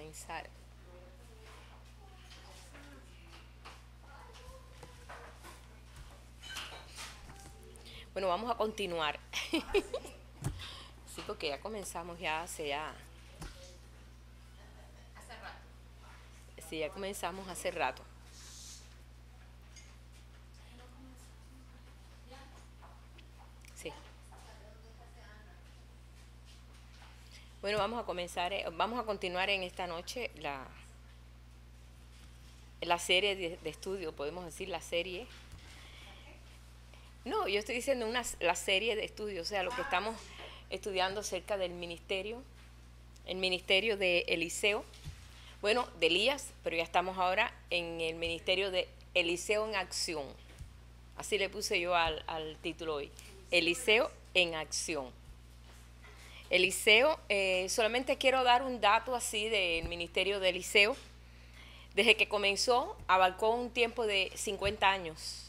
comenzar. Bueno, vamos a continuar. Sí, porque ya comenzamos ya hace ya. Sí, ya comenzamos hace rato. Sí. Bueno, vamos a comenzar, vamos a continuar en esta noche la serie de estudio, podemos decir la serie. No, yo estoy diciendo la serie de estudio, o sea, lo que estamos estudiando acerca del ministerio, el ministerio de Eliseo, bueno, de Elías, pero ya estamos ahora en el ministerio de Eliseo en acción. Así le puse yo al título hoy, Eliseo en acción. Eliseo, solamente quiero dar un dato así del ministerio de Eliseo. Desde que comenzó, abarcó un tiempo de 50 años,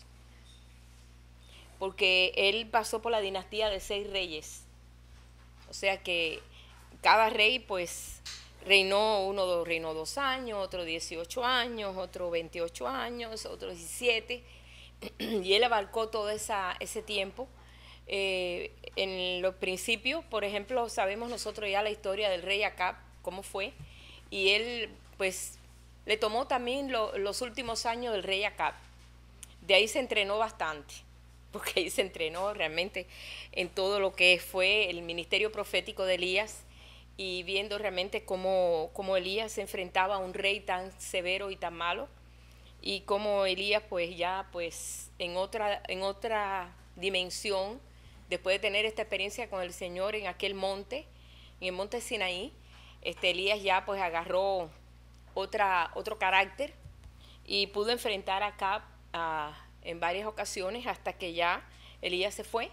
porque él pasó por la dinastía de 6 reyes. O sea que cada rey pues uno reinó 2 años, otro 18 años, otro 28 años, otro 17, y él abarcó todo ese tiempo. En los principios, por ejemplo, sabemos nosotros ya la historia del rey Acab, cómo fue, y él pues le tomó también los últimos años del rey Acab. De ahí se entrenó bastante, porque ahí se entrenó realmente en todo lo que fue el ministerio profético de Elías, y viendo realmente cómo Elías se enfrentaba a un rey tan severo y tan malo, y cómo Elías pues ya pues en otra dimensión, después de tener esta experiencia con el Señor en aquel monte, en el monte Sinaí, Elías ya pues agarró otro carácter y pudo enfrentar a Acab en varias ocasiones, hasta que ya Elías se fue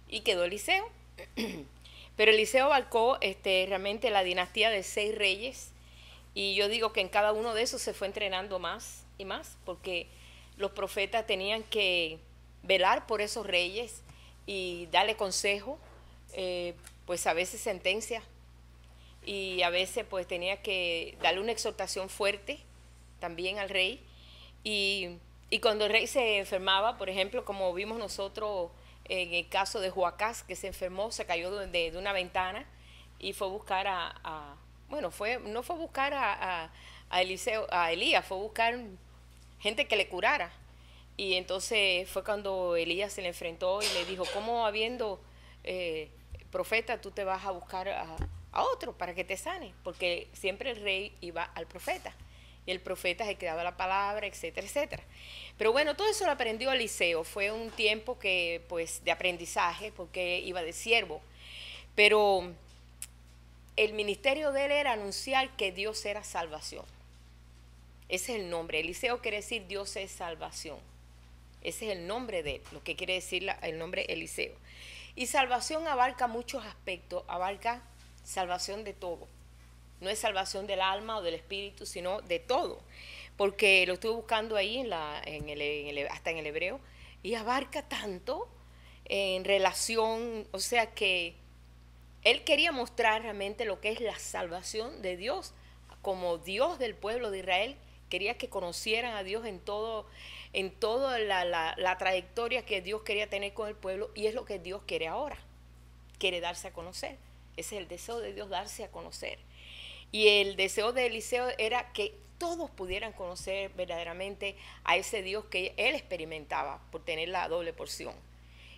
y quedó Eliseo. Pero Eliseo abarcó realmente la dinastía de 6 reyes, y yo digo que en cada uno de esos se fue entrenando más y más, porque los profetas tenían que velar por esos reyes y darle consejo, pues a veces sentencia, y a veces pues tenía que darle una exhortación fuerte también al rey. Y cuando el rey se enfermaba, por ejemplo, como vimos nosotros en el caso de Joacás, que se enfermó, se cayó de una ventana y fue a buscar no fue a buscar a Elías, fue a buscar gente que le curara. Y entonces fue cuando Elías se le enfrentó y le dijo, ¿cómo habiendo profeta tú te vas a buscar a otro para que te sane? Porque siempre el rey iba al profeta, y el profeta se quedaba la palabra, etcétera, etcétera. Pero bueno, todo eso lo aprendió Eliseo. Fue un tiempo que pues de aprendizaje, porque iba de siervo. Pero el ministerio de él era anunciar que Dios era salvación. Ese es el nombre. Eliseo quiere decir Dios es salvación. Ese es el nombre de él, lo que quiere decir el nombre Eliseo. Y salvación abarca muchos aspectos, abarca salvación de todo. No es salvación del alma o del espíritu, sino de todo. Porque lo estuve buscando ahí hasta en el hebreo, y abarca tanto en relación, o sea que él quería mostrar realmente lo que es la salvación de Dios, como Dios del pueblo de Israel. Quería que conocieran a Dios en toda la trayectoria que Dios quería tener con el pueblo, y es lo que Dios quiere ahora. Quiere darse a conocer. Ese es el deseo de Dios, darse a conocer. Y el deseo de Eliseo era que todos pudieran conocer verdaderamente a ese Dios que él experimentaba por tener la doble porción.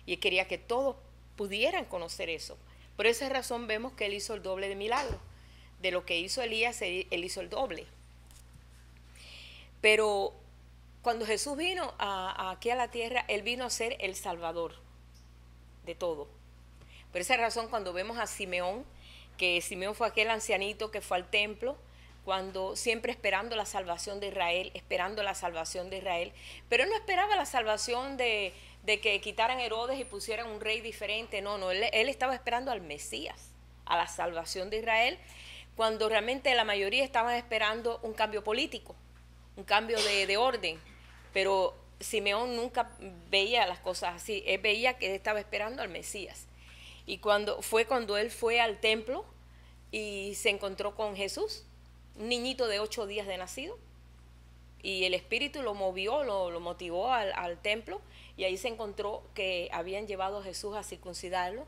Y él quería que todos pudieran conocer eso. Por esa razón vemos que él hizo el doble de milagros. De lo que hizo Elías, él hizo el doble. Pero cuando Jesús vino aquí a la tierra, él vino a ser el Salvador de todo. Por esa razón, cuando vemos a Simeón, que Simeón fue aquel ancianito que fue al templo, cuando siempre esperando la salvación de Israel, pero él no esperaba la salvación de que quitaran Herodes y pusieran un rey diferente. No, él estaba esperando al Mesías, a la salvación de Israel, cuando realmente la mayoría estaban esperando un cambio político, un cambio de orden. Pero Simeón nunca veía las cosas así. Él veía que él estaba esperando al Mesías. Y cuando él fue al templo y se encontró con Jesús, un niñito de 8 días de nacido. Y el espíritu lo movió, lo motivó al templo, y ahí se encontró que habían llevado a Jesús a circuncidarlo.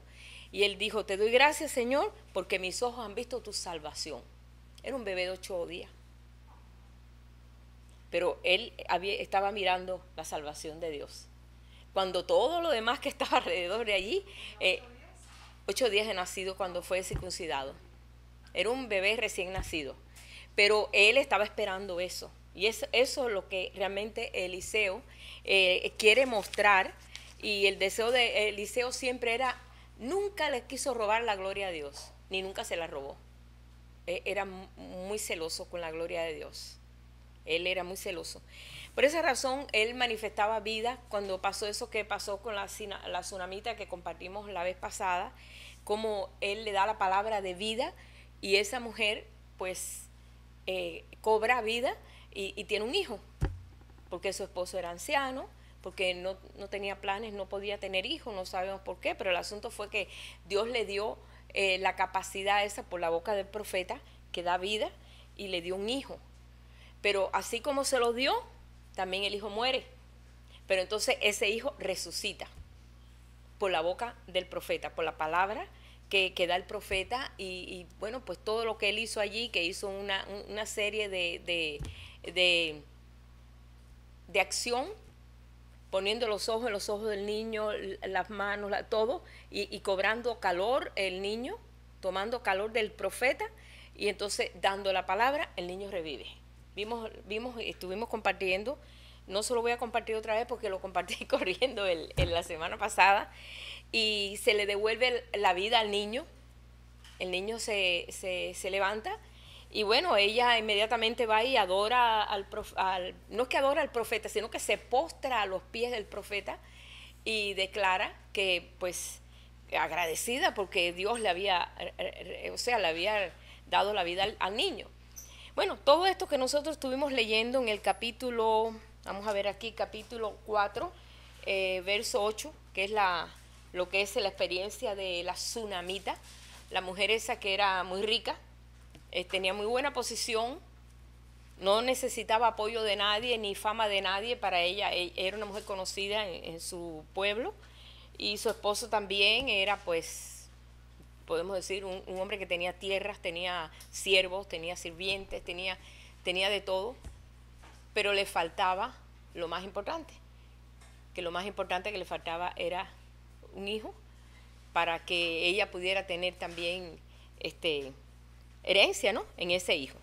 Y él dijo: te doy gracias, Señor, porque mis ojos han visto tu salvación. Era un bebé de 8 días. Pero él estaba mirando la salvación de Dios. Cuando todo lo demás que estaba alrededor de allí, 8 días de nacido cuando fue circuncidado. Era un bebé recién nacido. Pero él estaba esperando eso. Y eso es lo que realmente Eliseo quiere mostrar. Y el deseo de Eliseo siempre era, nunca le quiso robar la gloria a Dios, ni nunca se la robó. Era muy celoso con la gloria de Dios. Él era muy celoso. Por esa razón, él manifestaba vida cuando pasó eso que pasó con la tsunamita que compartimos la vez pasada, como él le da la palabra de vida y esa mujer pues cobra vida y tiene un hijo, porque su esposo era anciano, porque no tenía planes, no podía tener hijos, no sabemos por qué, pero el asunto fue que Dios le dio la capacidad esa por la boca del profeta que da vida y le dio un hijo. Pero así como se lo dio, también el hijo muere. Pero entonces ese hijo resucita por la boca del profeta, por la palabra que da el profeta. Y bueno, pues todo lo que él hizo allí, que hizo una serie de acción, poniendo los ojos en los ojos del niño, las manos, todo, y cobrando calor el niño, tomando calor del profeta, y entonces dando la palabra, el niño revive. Vimos, estuvimos compartiendo, no se lo voy a compartir otra vez porque lo compartí corriendo en la semana pasada, y se le devuelve la vida al niño. El niño se levanta, y bueno, ella inmediatamente va y adora no es que adora al profeta, sino que se postra a los pies del profeta y declara que pues agradecida porque Dios le había dado la vida al niño. Bueno, todo esto que nosotros estuvimos leyendo en el capítulo, vamos a ver aquí, capítulo 4, verso 8, que es lo que es la experiencia de la tsunamita, la mujer esa que era muy rica, tenía muy buena posición, no necesitaba apoyo de nadie ni fama de nadie. Para ella era una mujer conocida en su pueblo, y su esposo también era, pues, podemos decir, un hombre que tenía tierras, tenía siervos, tenía sirvientes, tenía de todo, pero le faltaba lo más importante, que lo más importante que le faltaba era un hijo, para que ella pudiera tener también herencia, ¿no?, en ese hijo.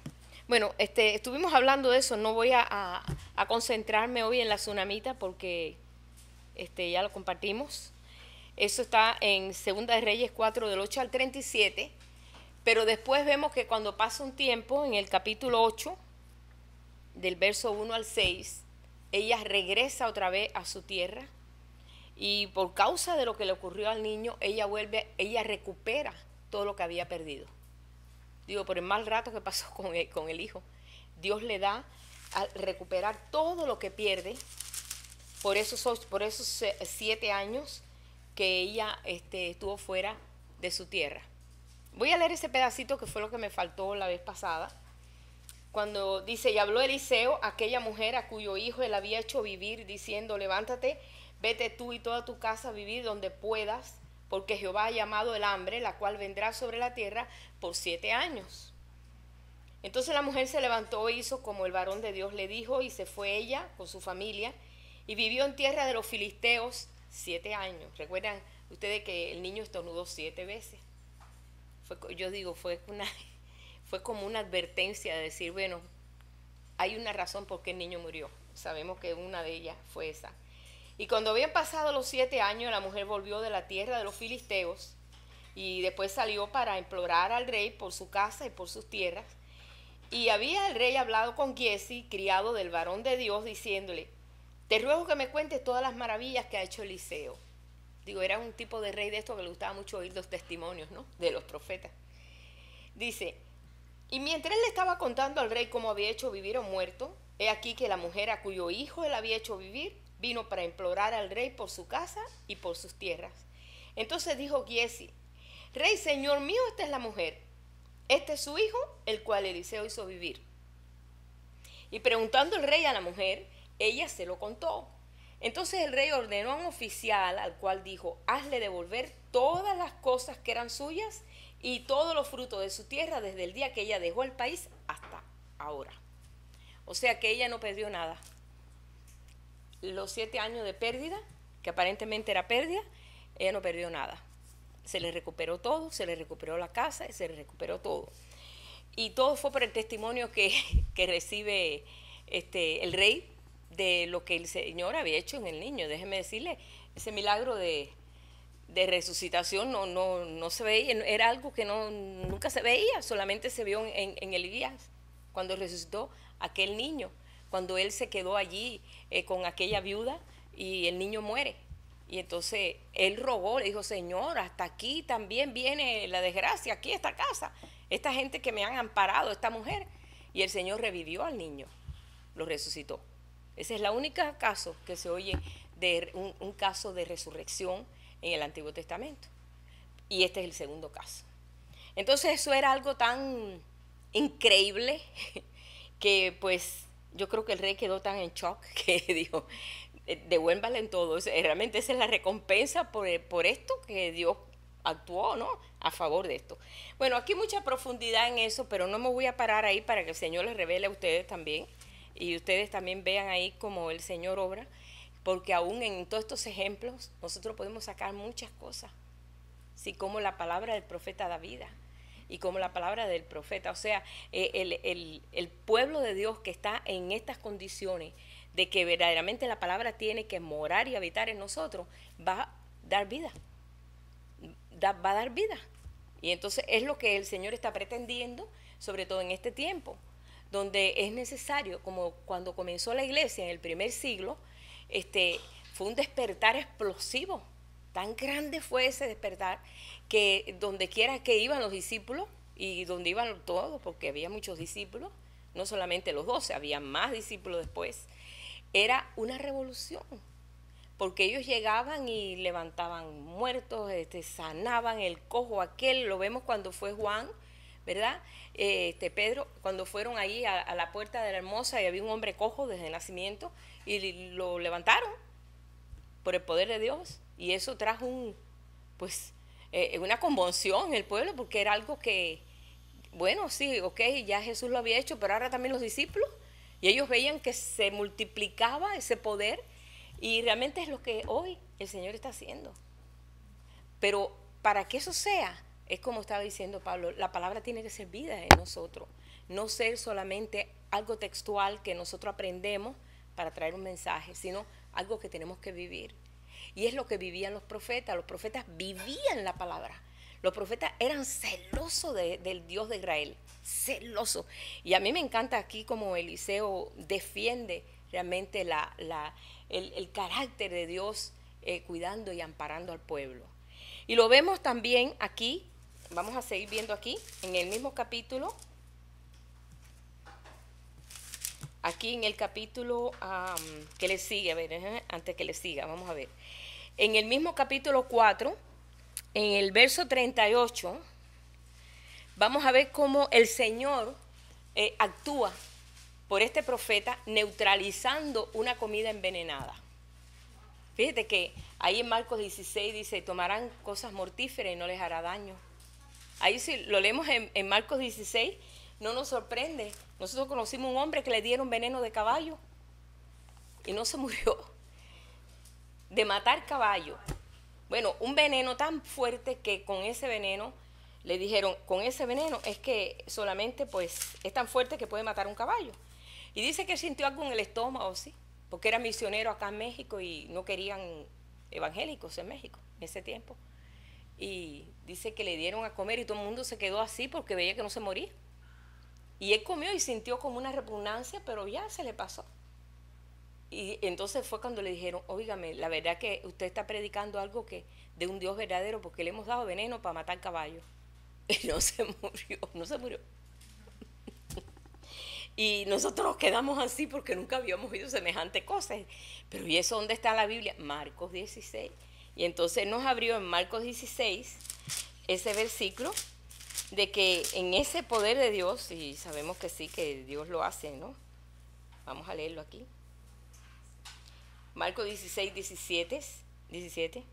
Bueno, estuvimos hablando de eso, no voy a concentrarme hoy en la tsunamita porque ya lo compartimos. Eso está en Segunda de Reyes 4, del 8 al 37, pero después vemos que cuando pasa un tiempo, en el capítulo 8, del verso 1 al 6, ella regresa otra vez a su tierra, y por causa de lo que le ocurrió al niño, ella recupera todo lo que había perdido. Digo, por el mal rato que pasó con el hijo, Dios le da a recuperar todo lo que pierde por esos 7 años que ella estuvo fuera de su tierra. Voy a leer ese pedacito que fue lo que me faltó la vez pasada. Cuando dice: y habló Eliseo a aquella mujer a cuyo hijo él había hecho vivir, diciendo: levántate, vete tú y toda tu casa a vivir donde puedas, porque Jehová ha llamado el hambre, la cual vendrá sobre la tierra por 7 años. Entonces la mujer se levantó e hizo como el varón de Dios le dijo, y se fue ella con su familia, y vivió en tierra de los filisteos 7 años. Recuerdan ustedes que el niño estornudó 7 veces. Fue como una advertencia de decir, bueno, hay una razón por qué el niño murió. Sabemos que una de ellas fue esa. Y cuando habían pasado los 7 años, la mujer volvió de la tierra de los filisteos, y después salió para implorar al rey por su casa y por sus tierras. Y había el rey hablado con Giezi, criado del varón de Dios, diciéndole: te ruego que me cuentes todas las maravillas que ha hecho Eliseo. Digo, era un tipo de rey de esto que le gustaba mucho oír los testimonios, ¿no?, de los profetas. Dice: y mientras él le estaba contando al rey cómo había hecho vivir a un muerto, he aquí que la mujer a cuyo hijo él había hecho vivir vino para implorar al rey por su casa y por sus tierras. Entonces dijo Giezi: rey, señor mío, esta es la mujer. este es su hijo, el cual Eliseo hizo vivir. Y preguntando el rey a la mujer, ella se lo contó. Entonces el rey ordenó a un oficial al cual dijo, hazle devolver todas las cosas que eran suyas y todos los frutos de su tierra desde el día que ella dejó el país hasta ahora. O sea que ella no perdió nada. Los 7 años de pérdida, que aparentemente era pérdida, ella no perdió nada. Se le recuperó todo, se le recuperó la casa y se le recuperó todo. Y todo fue por el testimonio que recibe el rey de lo que el Señor había hecho en el niño. Déjeme decirle, ese milagro de resucitación no se veía, era algo que nunca se veía, solamente se vio en Elías, cuando resucitó aquel niño, cuando él se quedó allí con aquella viuda y el niño muere. Y entonces él rogó, le dijo, Señor, hasta aquí también viene la desgracia, aquí esta casa, esta gente que me han amparado, esta mujer. Y el Señor revivió al niño, lo resucitó. Ese es el único caso que se oye de un caso de resurrección en el Antiguo Testamento. Y este es el segundo caso. Entonces eso era algo tan increíble que pues yo creo que el rey quedó tan en shock que dijo, devuélvale en todo. Realmente esa es la recompensa por esto que Dios actuó, ¿no?, a favor de esto. Bueno, aquí mucha profundidad en eso, pero no me voy a parar ahí para que el Señor les revele a ustedes también y ustedes también vean ahí cómo el Señor obra, porque aún en todos estos ejemplos nosotros podemos sacar muchas cosas, sí, como la palabra del profeta da vida y como la palabra del profeta, o sea, el pueblo de Dios que está en estas condiciones de que verdaderamente la palabra tiene que morar y habitar en nosotros, va a dar vida, va a dar vida. Y entonces es lo que el Señor está pretendiendo, sobre todo en este tiempo, donde es necesario, como cuando comenzó la iglesia en el primer siglo, fue un despertar explosivo. Tan grande fue ese despertar que donde quiera que iban los discípulos, y donde iban todos, porque había muchos discípulos, no solamente los 12, había más discípulos después, era una revolución, porque ellos llegaban y levantaban muertos, sanaban el cojo aquel, lo vemos cuando fue Juan, ¿verdad? Pedro, cuando fueron ahí a la puerta de la Hermosa y había un hombre cojo desde el nacimiento y lo levantaron por el poder de Dios, y eso trajo una conmoción en el pueblo, porque era algo que, bueno, sí, ok, ya Jesús lo había hecho, pero ahora también los discípulos, y ellos veían que se multiplicaba ese poder, y realmente es lo que hoy el Señor está haciendo. Pero para que eso sea, es como estaba diciendo Pablo, la palabra tiene que ser vida en nosotros, no ser solamente algo textual que nosotros aprendemos para traer un mensaje, sino algo que tenemos que vivir. Y es lo que vivían los profetas vivían la palabra. Los profetas eran celosos del Dios de Israel, celosos. Y a mí me encanta aquí como Eliseo defiende realmente el carácter de Dios, cuidando y amparando al pueblo. Y lo vemos también aquí, vamos a seguir viendo aquí, en el mismo capítulo, aquí en el capítulo que le sigue, a ver, antes que le siga, vamos a ver. En el mismo capítulo 4, en el verso 38, vamos a ver cómo el Señor actúa por este profeta neutralizando una comida envenenada. Fíjate que ahí en Marcos 16 dice, tomarán cosas mortíferas y no les hará daño. Ahí si lo leemos en Marcos 16, no nos sorprende. Nosotros conocimos un hombre que le dieron veneno de caballo y no se murió. De matar caballo. Bueno, un veneno tan fuerte que con ese veneno le dijeron, con ese veneno es que solamente pues es tan fuerte que puede matar un caballo. Y dice que sintió algo en el estómago, sí, porque era misionero acá en México y no querían evangélicos en México en ese tiempo. Y dice que le dieron a comer y todo el mundo se quedó así porque veía que no se moría. Y él comió y sintió como una repugnancia, pero ya se le pasó. Y entonces fue cuando le dijeron, óigame, la verdad que usted está predicando algo que de un Dios verdadero, porque le hemos dado veneno para matar caballos. Y no se murió. Y nosotros nos quedamos así porque nunca habíamos oído semejante cosa. Pero ¿y eso dónde está en la Biblia? Marcos 16. Y entonces nos abrió en Marcos 16 ese versículo de que en ese poder de Dios, y sabemos que sí, que Dios lo hace, ¿no? Vamos a leerlo aquí. Marcos 16, 17.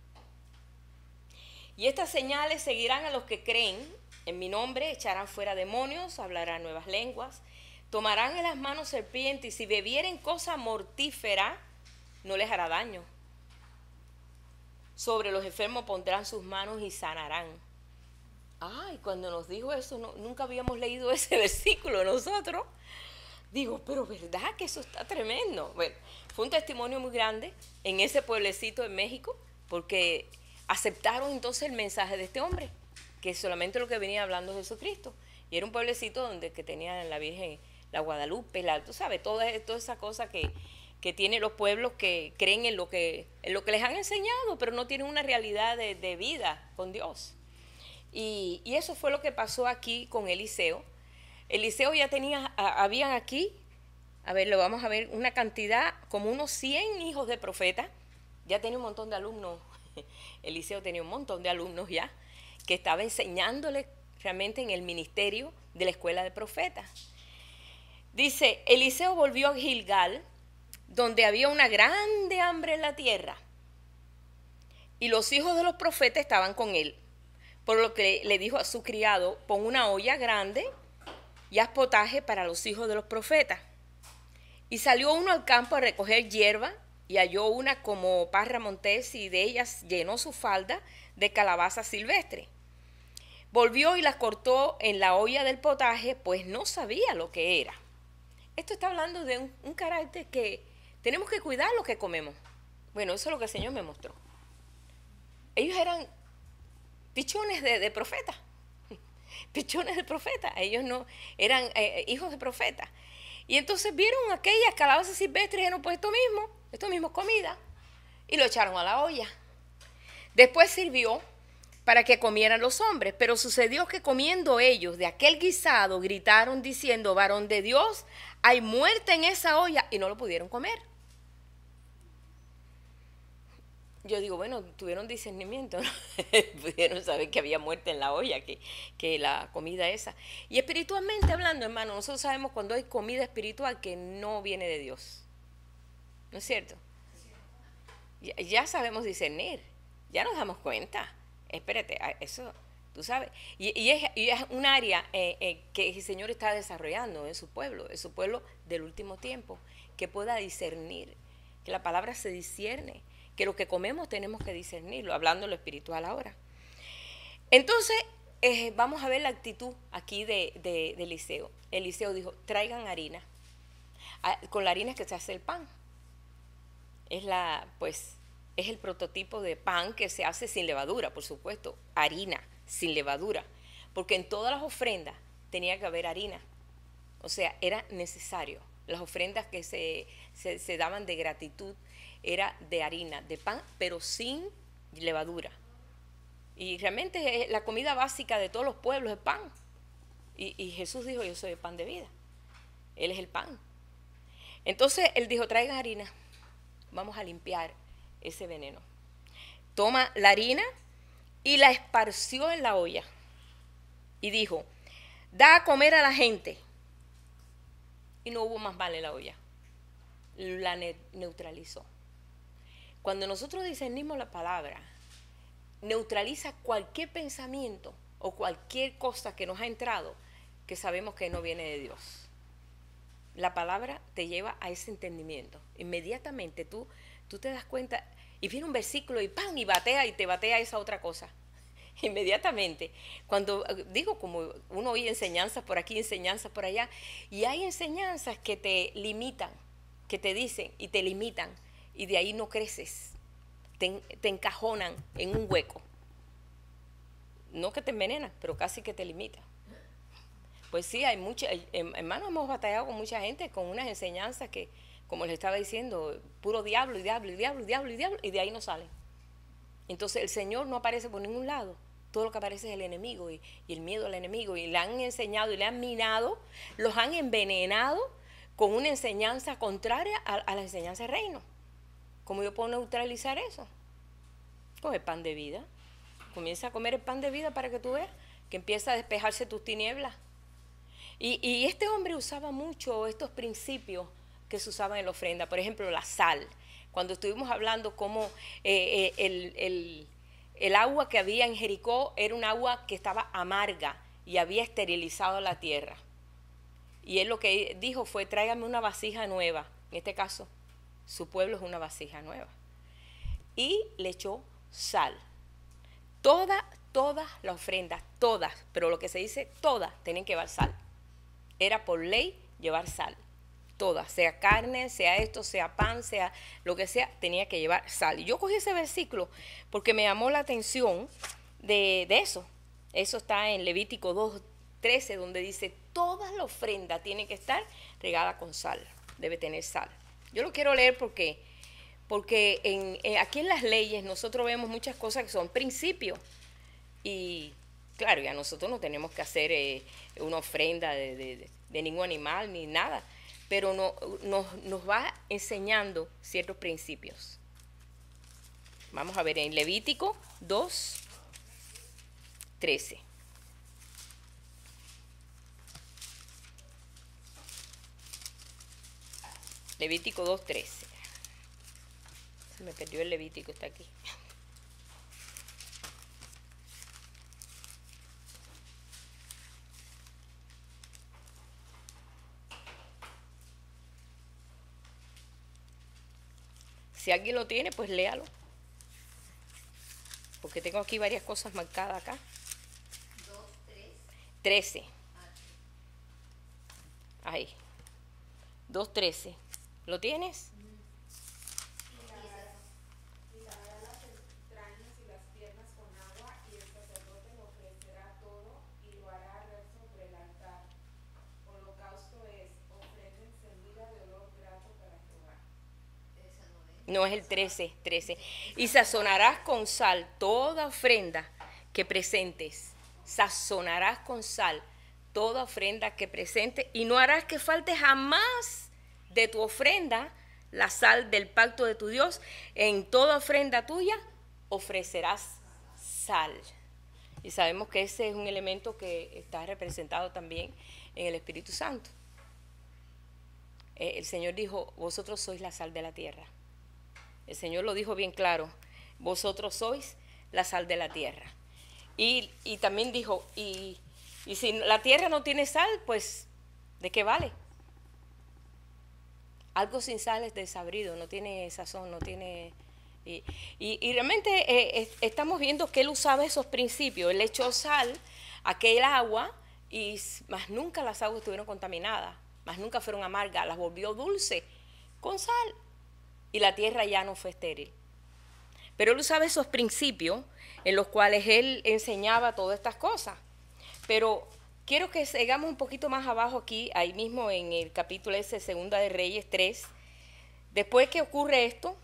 Y estas señales seguirán a los que creen en mi nombre, echarán fuera demonios, hablarán nuevas lenguas, tomarán en las manos serpientes y si bebieren cosa mortífera, no les hará daño. Sobre los enfermos pondrán sus manos y sanarán. Ay, cuando nos dijo eso, nunca habíamos leído ese versículo nosotros. Digo, pero ¿verdad que eso está tremendo? Bueno, fue un testimonio muy grande en ese pueblecito en México, porque aceptaron entonces el mensaje de este hombre, que solamente lo que venía hablando Jesucristo. Y era un pueblecito donde que tenía la Virgen, la Guadalupe, tú sabes, toda esa cosa que tienen los pueblos que creen en lo que les han enseñado, pero no tienen una realidad de vida con Dios. Y eso fue lo que pasó aquí con Eliseo. Eliseo ya habían aquí, a ver, lo vamos a ver, una cantidad, como unos 100 hijos de profetas. Ya tenía un montón de alumnos. Eliseo tenía un montón de alumnos ya, que estaba enseñándole realmente en el ministerio de la escuela de profetas. Dice, Eliseo volvió a Gilgal, donde había una grande hambre en la tierra, y los hijos de los profetas estaban con él. Por lo que le dijo a su criado, pon una olla grande y haz potaje para los hijos de los profetas. Y salió uno al campo a recoger hierba, y halló una como parra montés, y de ellas llenó su falda de calabaza silvestre. Volvió y las cortó en la olla del potaje, pues no sabía lo que era. Esto está hablando de un carácter que tenemos que cuidar lo que comemos. Bueno, eso es lo que el Señor me mostró. Ellos eran pichones de profeta. Pichones de profeta. Ellos no eran hijos de profeta. Y entonces vieron aquellas calabazas silvestres y dijeron, pues esto mismo es comida. Y lo echaron a la olla. Después sirvió para que comieran los hombres. Pero sucedió que comiendo ellos de aquel guisado, gritaron diciendo, varón de Dios, hay muerte en esa olla, y no lo pudieron comer. Yo digo, bueno, tuvieron discernimiento, ¿no? Pudieron saber que había muerte en la olla, que la comida esa. Y espiritualmente hablando, hermano, nosotros sabemos cuando hay comida espiritual que no viene de Dios. ¿No es cierto? Ya sabemos discernir, ya nos damos cuenta. Espérate, eso, tú sabes. Y es un área que el Señor está desarrollando en su pueblo del último tiempo, que pueda discernir, que la palabra se discierne, que lo que comemos tenemos que discernirlo, hablando lo espiritual ahora. Entonces, vamos a ver la actitud aquí de Eliseo. Eliseo dijo, traigan harina. Con la harina es que se hace el pan. Es el prototipo de pan que se hace sin levadura, por supuesto, harina, sin levadura. Porque en todas las ofrendas tenía que haber harina. O sea, era necesario. Las ofrendas que se daban de gratitud era de harina, de pan, pero sin levadura. Y realmente la comida básica de todos los pueblos es pan. Y Jesús dijo, yo soy el pan de vida. Él es el pan. Entonces él dijo, traigan harina, vamos a limpiar ese veneno. Toma la harina y la esparció en la olla. Y dijo, da a comer a la gente. Y no hubo más mal en la olla. La neutralizó. Cuando nosotros discernimos la palabra, neutraliza cualquier pensamiento o cualquier cosa que nos ha entrado que sabemos que no viene de Dios. La palabra te lleva a ese entendimiento. Inmediatamente tú te das cuenta y viene un versículo y ¡pam! Y te batea esa otra cosa. Inmediatamente. Cuando digo, como uno oye enseñanzas por aquí, enseñanzas por allá, y hay enseñanzas que te limitan, que te dicen y te limitan, y de ahí no creces, te encajonan en un hueco. No que te envenenan, pero casi que te limitan. Pues sí, hermanos, hemos batallado con mucha gente con unas enseñanzas que, como les estaba diciendo, puro diablo y diablo y diablo y diablo y diablo, y de ahí no salen. Entonces el Señor no aparece por ningún lado. Todo lo que aparece es el enemigo y el miedo al enemigo. Y le han enseñado y le han minado, los han envenenado con una enseñanza contraria a la enseñanza del reino. ¿Cómo yo puedo neutralizar eso? Con el pan de vida. Comienza a comer el pan de vida para que tú veas que empieza a despejarse tus tinieblas. Y este hombre usaba mucho estos principios que se usaban en la ofrenda. Por ejemplo, la sal. Cuando estuvimos hablando cómo el agua que había en Jericó era un agua que estaba amarga y había esterilizado la tierra. Y él lo que dijo fue, tráigame una vasija nueva. En este caso, su pueblo es una vasija nueva. Y le echó sal. Todas las ofrendas, todas, pero lo que se dice, todas, tienen que llevar sal. Era por ley llevar sal. Todas, sea carne, sea esto, sea pan, sea lo que sea, tenía que llevar sal. Y yo cogí ese versículo porque me llamó la atención de eso. Eso está en Levítico 2:13, donde dice, toda la ofrenda tiene que estar regada con sal, debe tener sal. Yo lo quiero leer porque aquí en las leyes nosotros vemos muchas cosas que son principios. Y claro, ya nosotros no tenemos que hacer una ofrenda de ningún animal ni nada, pero nos va enseñando ciertos principios. Vamos a ver en Levítico 2:13. Levítico 2:13. Se me perdió el Levítico, está aquí. Si alguien lo tiene, pues léalo. Porque tengo aquí varias cosas marcadas acá. 13. Ahí. 2:13. ¿Lo tienes? Y lavará las entrañas y las piernas con agua, y el sacerdote lo ofrecerá todo y lo hará arder sobre el altar. Holocausto es ofrenda encendida de olor grato para Jehová. No, es el 13. Y sazonarás con sal toda ofrenda que presentes. Sazonarás con sal toda ofrenda que presentes, y no harás que falte jamás de tu ofrenda la sal del pacto de tu Dios. En toda ofrenda tuya ofrecerás sal. Y sabemos que ese es un elemento que está representado también en el Espíritu Santo. El Señor dijo, vosotros sois la sal de la tierra. El Señor lo dijo bien claro, vosotros sois la sal de la tierra. Y también dijo, y si la tierra no tiene sal, pues, ¿de qué vale? Algo sin sal es desabrido, no tiene sazón, no tiene... Y realmente estamos viendo que él usaba esos principios. Él echó sal a aquel agua, y más nunca las aguas estuvieron contaminadas, más nunca fueron amargas, las volvió dulce con sal. Y la tierra ya no fue estéril. Pero él usaba esos principios en los cuales él enseñaba todas estas cosas. Pero quiero que sigamos un poquito más abajo aquí, ahí mismo en el capítulo ese, Segunda de Reyes 3. Después que ocurre esto,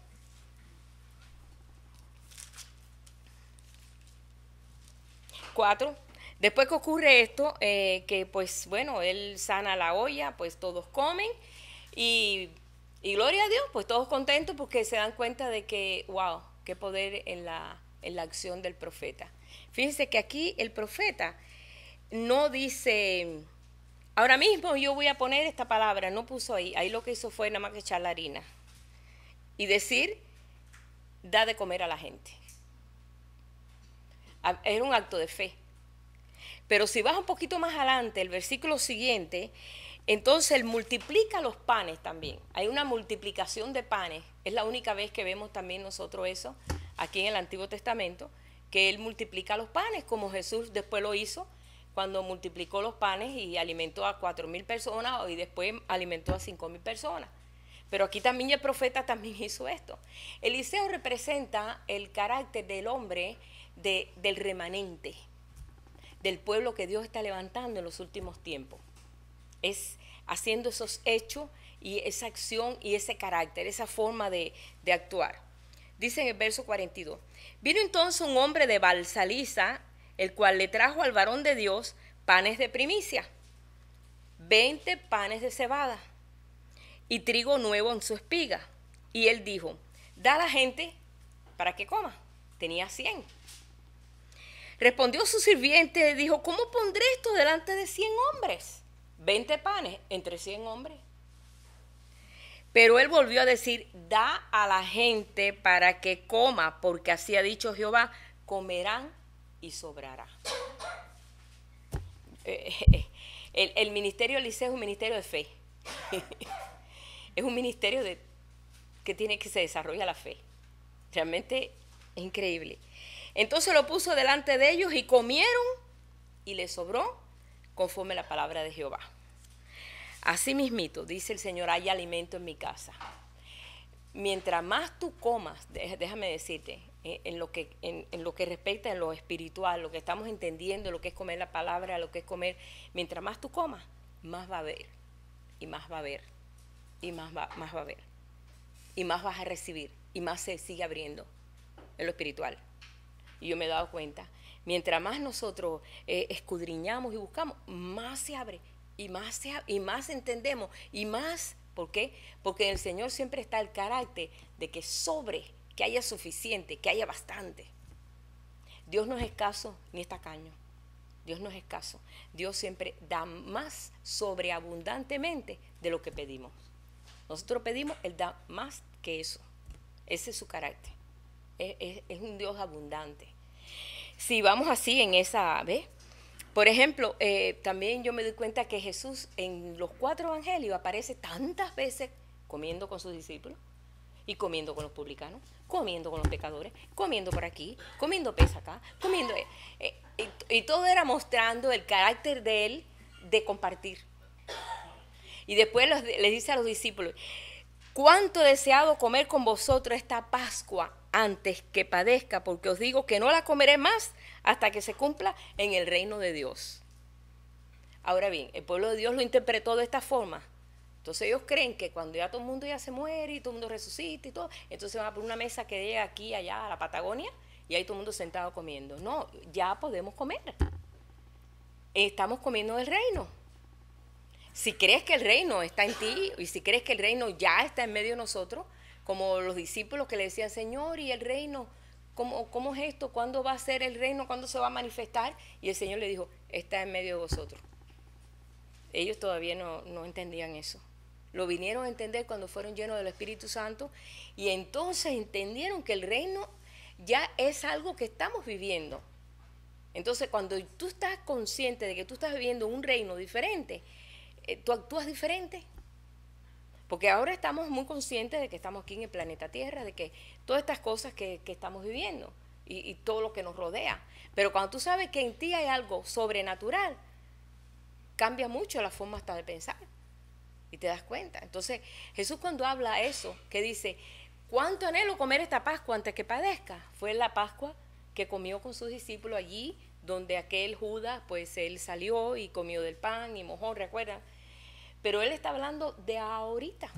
después que ocurre esto, que pues bueno, él sana la olla, pues todos comen y gloria a Dios, pues todos contentos porque se dan cuenta de que, wow, qué poder en la acción del profeta. Fíjense que aquí el profeta no dice, ahora mismo yo voy a poner esta palabra, no puso ahí lo que hizo fue nada más que echar la harina y decir, da de comer a la gente. Era un acto de fe. Pero si vas un poquito más adelante, el versículo siguiente, entonces él multiplica los panes también. Hay una multiplicación de panes. Es la única vez que vemos también nosotros eso aquí en el Antiguo Testamento, que él multiplica los panes, como Jesús después lo hizo cuando multiplicó los panes y alimentó a 4,000 personas y después alimentó a 5,000 personas. Pero aquí también el profeta también hizo esto. Eliseo representa el carácter del hombre, del remanente, del pueblo que Dios está levantando en los últimos tiempos. Es haciendo esos hechos y esa acción y ese carácter, esa forma de actuar. Dice en el verso 42, vino entonces un hombre de Balsaliza, el cual le trajo al varón de Dios panes de primicia, 20 panes de cebada y trigo nuevo en su espiga. Y él dijo, da a la gente para que coma. Tenía 100. Respondió su sirviente, dijo, ¿cómo pondré esto delante de 100 hombres? 20 panes entre 100 hombres. Pero él volvió a decir, da a la gente para que coma, porque así ha dicho Jehová, comerán y sobrará. El ministerio de Eliseo es un ministerio de fe. Es un ministerio que tiene que se desarrolla la fe. Realmente es increíble. Entonces lo puso delante de ellos y comieron y les sobró conforme la palabra de Jehová. Así mismito, dice el Señor, hay alimento en mi casa. Mientras más tú comas, déjame decirte, en lo que respecta en lo espiritual, lo que estamos entendiendo, lo que es comer la palabra, lo que es comer, mientras más tú comas, más va a haber, y más va a haber, y más va a haber, y más vas a recibir, y más se sigue abriendo en lo espiritual. Y yo me he dado cuenta, mientras más nosotros escudriñamos y buscamos, más se abre, y más entendemos, y más, ¿por qué? Porque en el Señor siempre está el carácter de que sobre, que haya suficiente, que haya bastante. Dios no es escaso ni es tacaño. Dios no es escaso. Dios siempre da más sobreabundantemente de lo que pedimos. Nosotros pedimos, Él da más que eso. Ese es su carácter. Es un Dios abundante. Si vamos así en esa, ¿ves? Por ejemplo, también yo me doy cuenta que Jesús en los 4 evangelios aparece tantas veces comiendo con sus discípulos y comiendo con los publicanos, comiendo con los pecadores, comiendo por aquí, comiendo pez acá, comiendo... y todo era mostrando el carácter de él de compartir. Y después le dice a los discípulos, cuánto he deseado comer con vosotros esta Pascua antes que padezca, porque os digo que no la comeré más hasta que se cumpla en el reino de Dios. Ahora bien, el pueblo de Dios lo interpretó de esta forma. Entonces ellos creen que cuando ya todo el mundo ya se muere y todo el mundo resucita y todo, entonces van a poner una mesa que llega aquí, allá, a la Patagonia, y ahí todo el mundo sentado comiendo. No, ya podemos comer. Estamos comiendo el reino. Si crees que el reino está en ti y si crees que el reino ya está en medio de nosotros, como los discípulos que le decían, Señor, ¿y el reino? ¿Cómo es esto? ¿Cuándo va a ser el reino? ¿Cuándo se va a manifestar? Y el Señor le dijo, está en medio de vosotros. Ellos todavía no entendían eso. Lo vinieron a entender cuando fueron llenos del Espíritu Santo y entonces entendieron que el reino ya es algo que estamos viviendo. Entonces cuando tú estás consciente de que tú estás viviendo un reino diferente, tú actúas diferente. Porque ahora estamos muy conscientes de que estamos aquí en el planeta Tierra, de que todas estas cosas que estamos viviendo y todo lo que nos rodea. Pero cuando tú sabes que en ti hay algo sobrenatural, cambia mucho la forma hasta de pensar y te das cuenta. Entonces Jesús cuando habla eso, que dice, ¿cuánto anhelo comer esta Pascua antes que padezca? Fue la Pascua que comió con sus discípulos allí, donde aquel Judas, pues él salió y comió del pan y mojó, ¿recuerdan? Pero él está hablando de ahorita,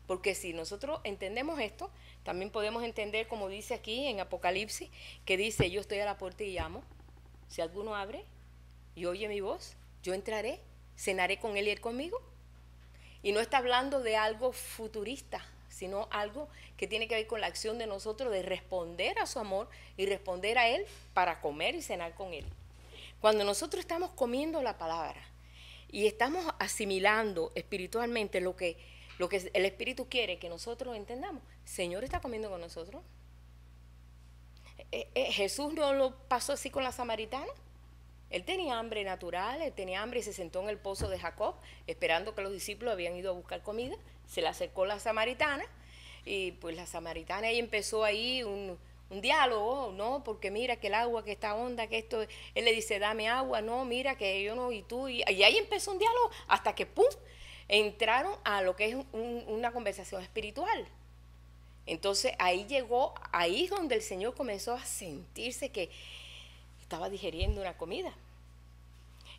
porque si nosotros entendemos esto, también podemos entender, como dice aquí en Apocalipsis, que dice, yo estoy a la puerta y llamo, si alguno abre y oye mi voz, yo entraré, cenaré con él y él conmigo. Y no está hablando de algo futurista, sino algo que tiene que ver con la acción de nosotros de responder a su amor y responder a él para comer y cenar con él. Cuando nosotros estamos comiendo la palabra y estamos asimilando espiritualmente lo que el Espíritu quiere que nosotros entendamos, el Señor está comiendo con nosotros. Jesús no lo pasó así con la samaritana. Él tenía hambre natural, él tenía hambre y se sentó en el pozo de Jacob, esperando que los discípulos habían ido a buscar comida. Se le acercó la samaritana y pues la samaritana ahí empezó ahí un diálogo, no, porque mira que el agua, que esta onda, que esto, él le dice, dame agua, no, mira que yo no, y tú, y ahí empezó un diálogo hasta que pum, entraron a lo que es una conversación espiritual. Entonces ahí llegó, ahí es donde el Señor comenzó a sentirse que estaba digiriendo una comida.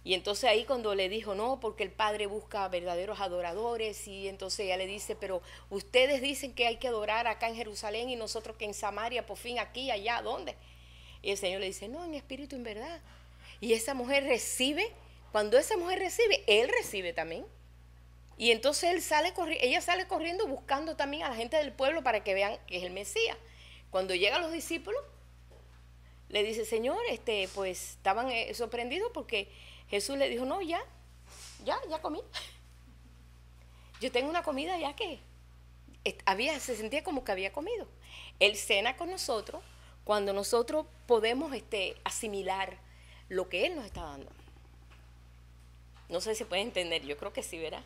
Y entonces ahí cuando le dijo, no, porque el Padre busca verdaderos adoradores, y entonces ella le dice, pero ustedes dicen que hay que adorar acá en Jerusalén y nosotros que en Samaria, por fin aquí, allá, ¿dónde? Y el Señor le dice, no, en espíritu, en verdad. Y esa mujer recibe, cuando esa mujer recibe, él recibe también. Y entonces ella sale corriendo buscando también a la gente del pueblo para que vean que es el Mesías. Cuando llegan los discípulos, le dice, Señor, pues estaban sorprendidos porque Jesús le dijo, no, ya comí. Yo tengo una comida ya que se sentía como que había comido. Él cena con nosotros cuando nosotros podemos asimilar lo que Él nos está dando. No sé si se puede entender, yo creo que sí, ¿verdad?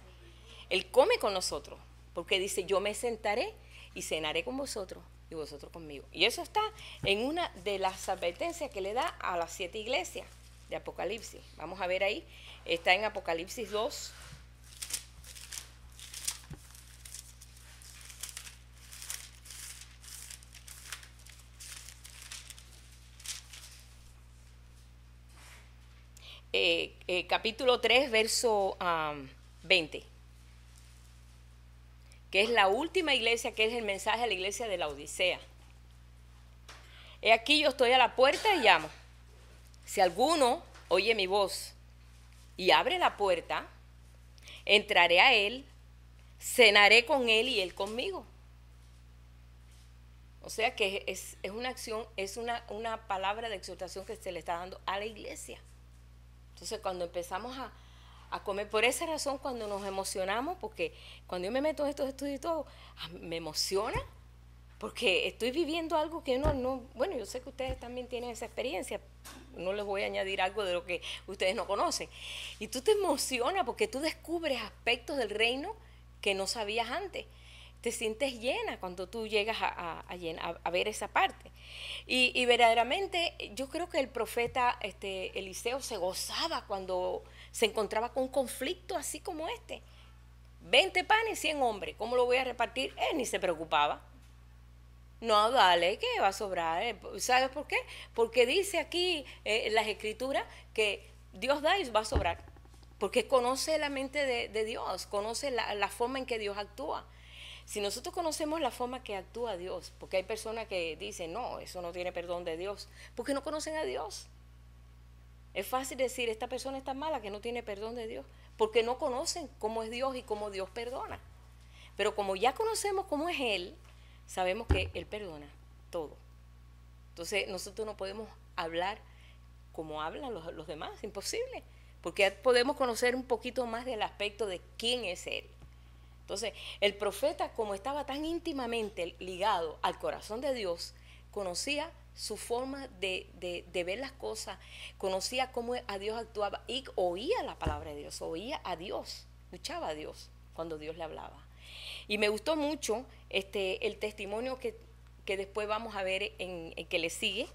Él come con nosotros, porque dice, yo me sentaré y cenaré con vosotros y vosotros conmigo. Y eso está en una de las advertencias que le da a las 7 iglesias de Apocalipsis. Vamos a ver ahí, está en Apocalipsis 2. Capítulo 3, verso 20, que es la última iglesia, que es el mensaje a la iglesia de la Odisea. He aquí yo estoy a la puerta y llamo. Si alguno oye mi voz y abre la puerta, entraré a él, cenaré con él y él conmigo. O sea que es una acción, es una palabra de exhortación que se le está dando a la iglesia. Entonces cuando empezamos a comer, por esa razón cuando nos emocionamos, porque cuando yo me meto en estos estudios y todo, me emociona, porque estoy viviendo algo que bueno, yo sé que ustedes también tienen esa experiencia, no les voy a añadir algo de lo que ustedes no conocen. Y tú te emocionas porque tú descubres aspectos del reino que no sabías antes. Te sientes llena cuando tú llegas a ver esa parte. Y verdaderamente yo creo que el profeta Eliseo se gozaba cuando se encontraba con un conflicto así como este. 20 panes y 100 hombres, ¿cómo lo voy a repartir? Él ni se preocupaba. No, dale, que va a sobrar. ¿Sabes por qué? Porque dice aquí en las escrituras que Dios da y va a sobrar. Porque conoce la mente de Dios, conoce la forma en que Dios actúa. Si nosotros conocemos la forma que actúa Dios, porque hay personas que dicen, no, eso no tiene perdón de Dios, porque no conocen a Dios. Es fácil decir, esta persona está mala, que no tiene perdón de Dios, porque no conocen cómo es Dios y cómo Dios perdona. Pero como ya conocemos cómo es Él, sabemos que Él perdona todo. Entonces nosotros no podemos hablar como hablan los demás, imposible, porque podemos conocer un poquito más del aspecto de quién es Él. Entonces, el profeta, como estaba tan íntimamente ligado al corazón de Dios, conocía su forma de ver las cosas, conocía cómo a Dios actuaba y oía la palabra de Dios, oía a Dios, escuchaba a Dios cuando Dios le hablaba. Y me gustó mucho el testimonio que después vamos a ver en que le sigue,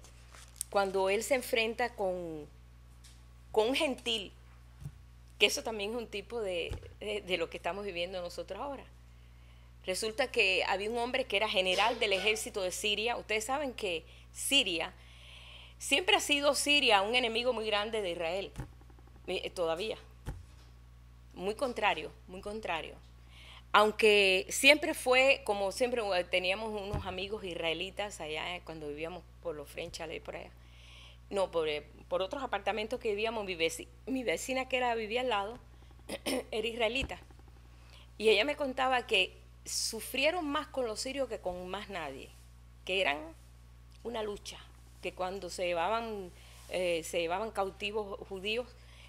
cuando él se enfrenta con un gentil, que eso también es un tipo de lo que estamos viviendo nosotros ahora. Resulta que había un hombre que era general del ejército de Siria. Ustedes saben que Siria, siempre ha sido Siria un enemigo muy grande de Israel, todavía. Muy contrario, muy contrario. Aunque siempre fue, como siempre teníamos unos amigos israelitas allá cuando vivíamos por los French Chalet por allá. No, por otros apartamentos que vivíamos, mi vecina que vivía al lado, era israelita. Y ella me contaba que sufrieron más con los sirios que con más nadie, que eran una lucha, que cuando se llevaban cautivos judíos,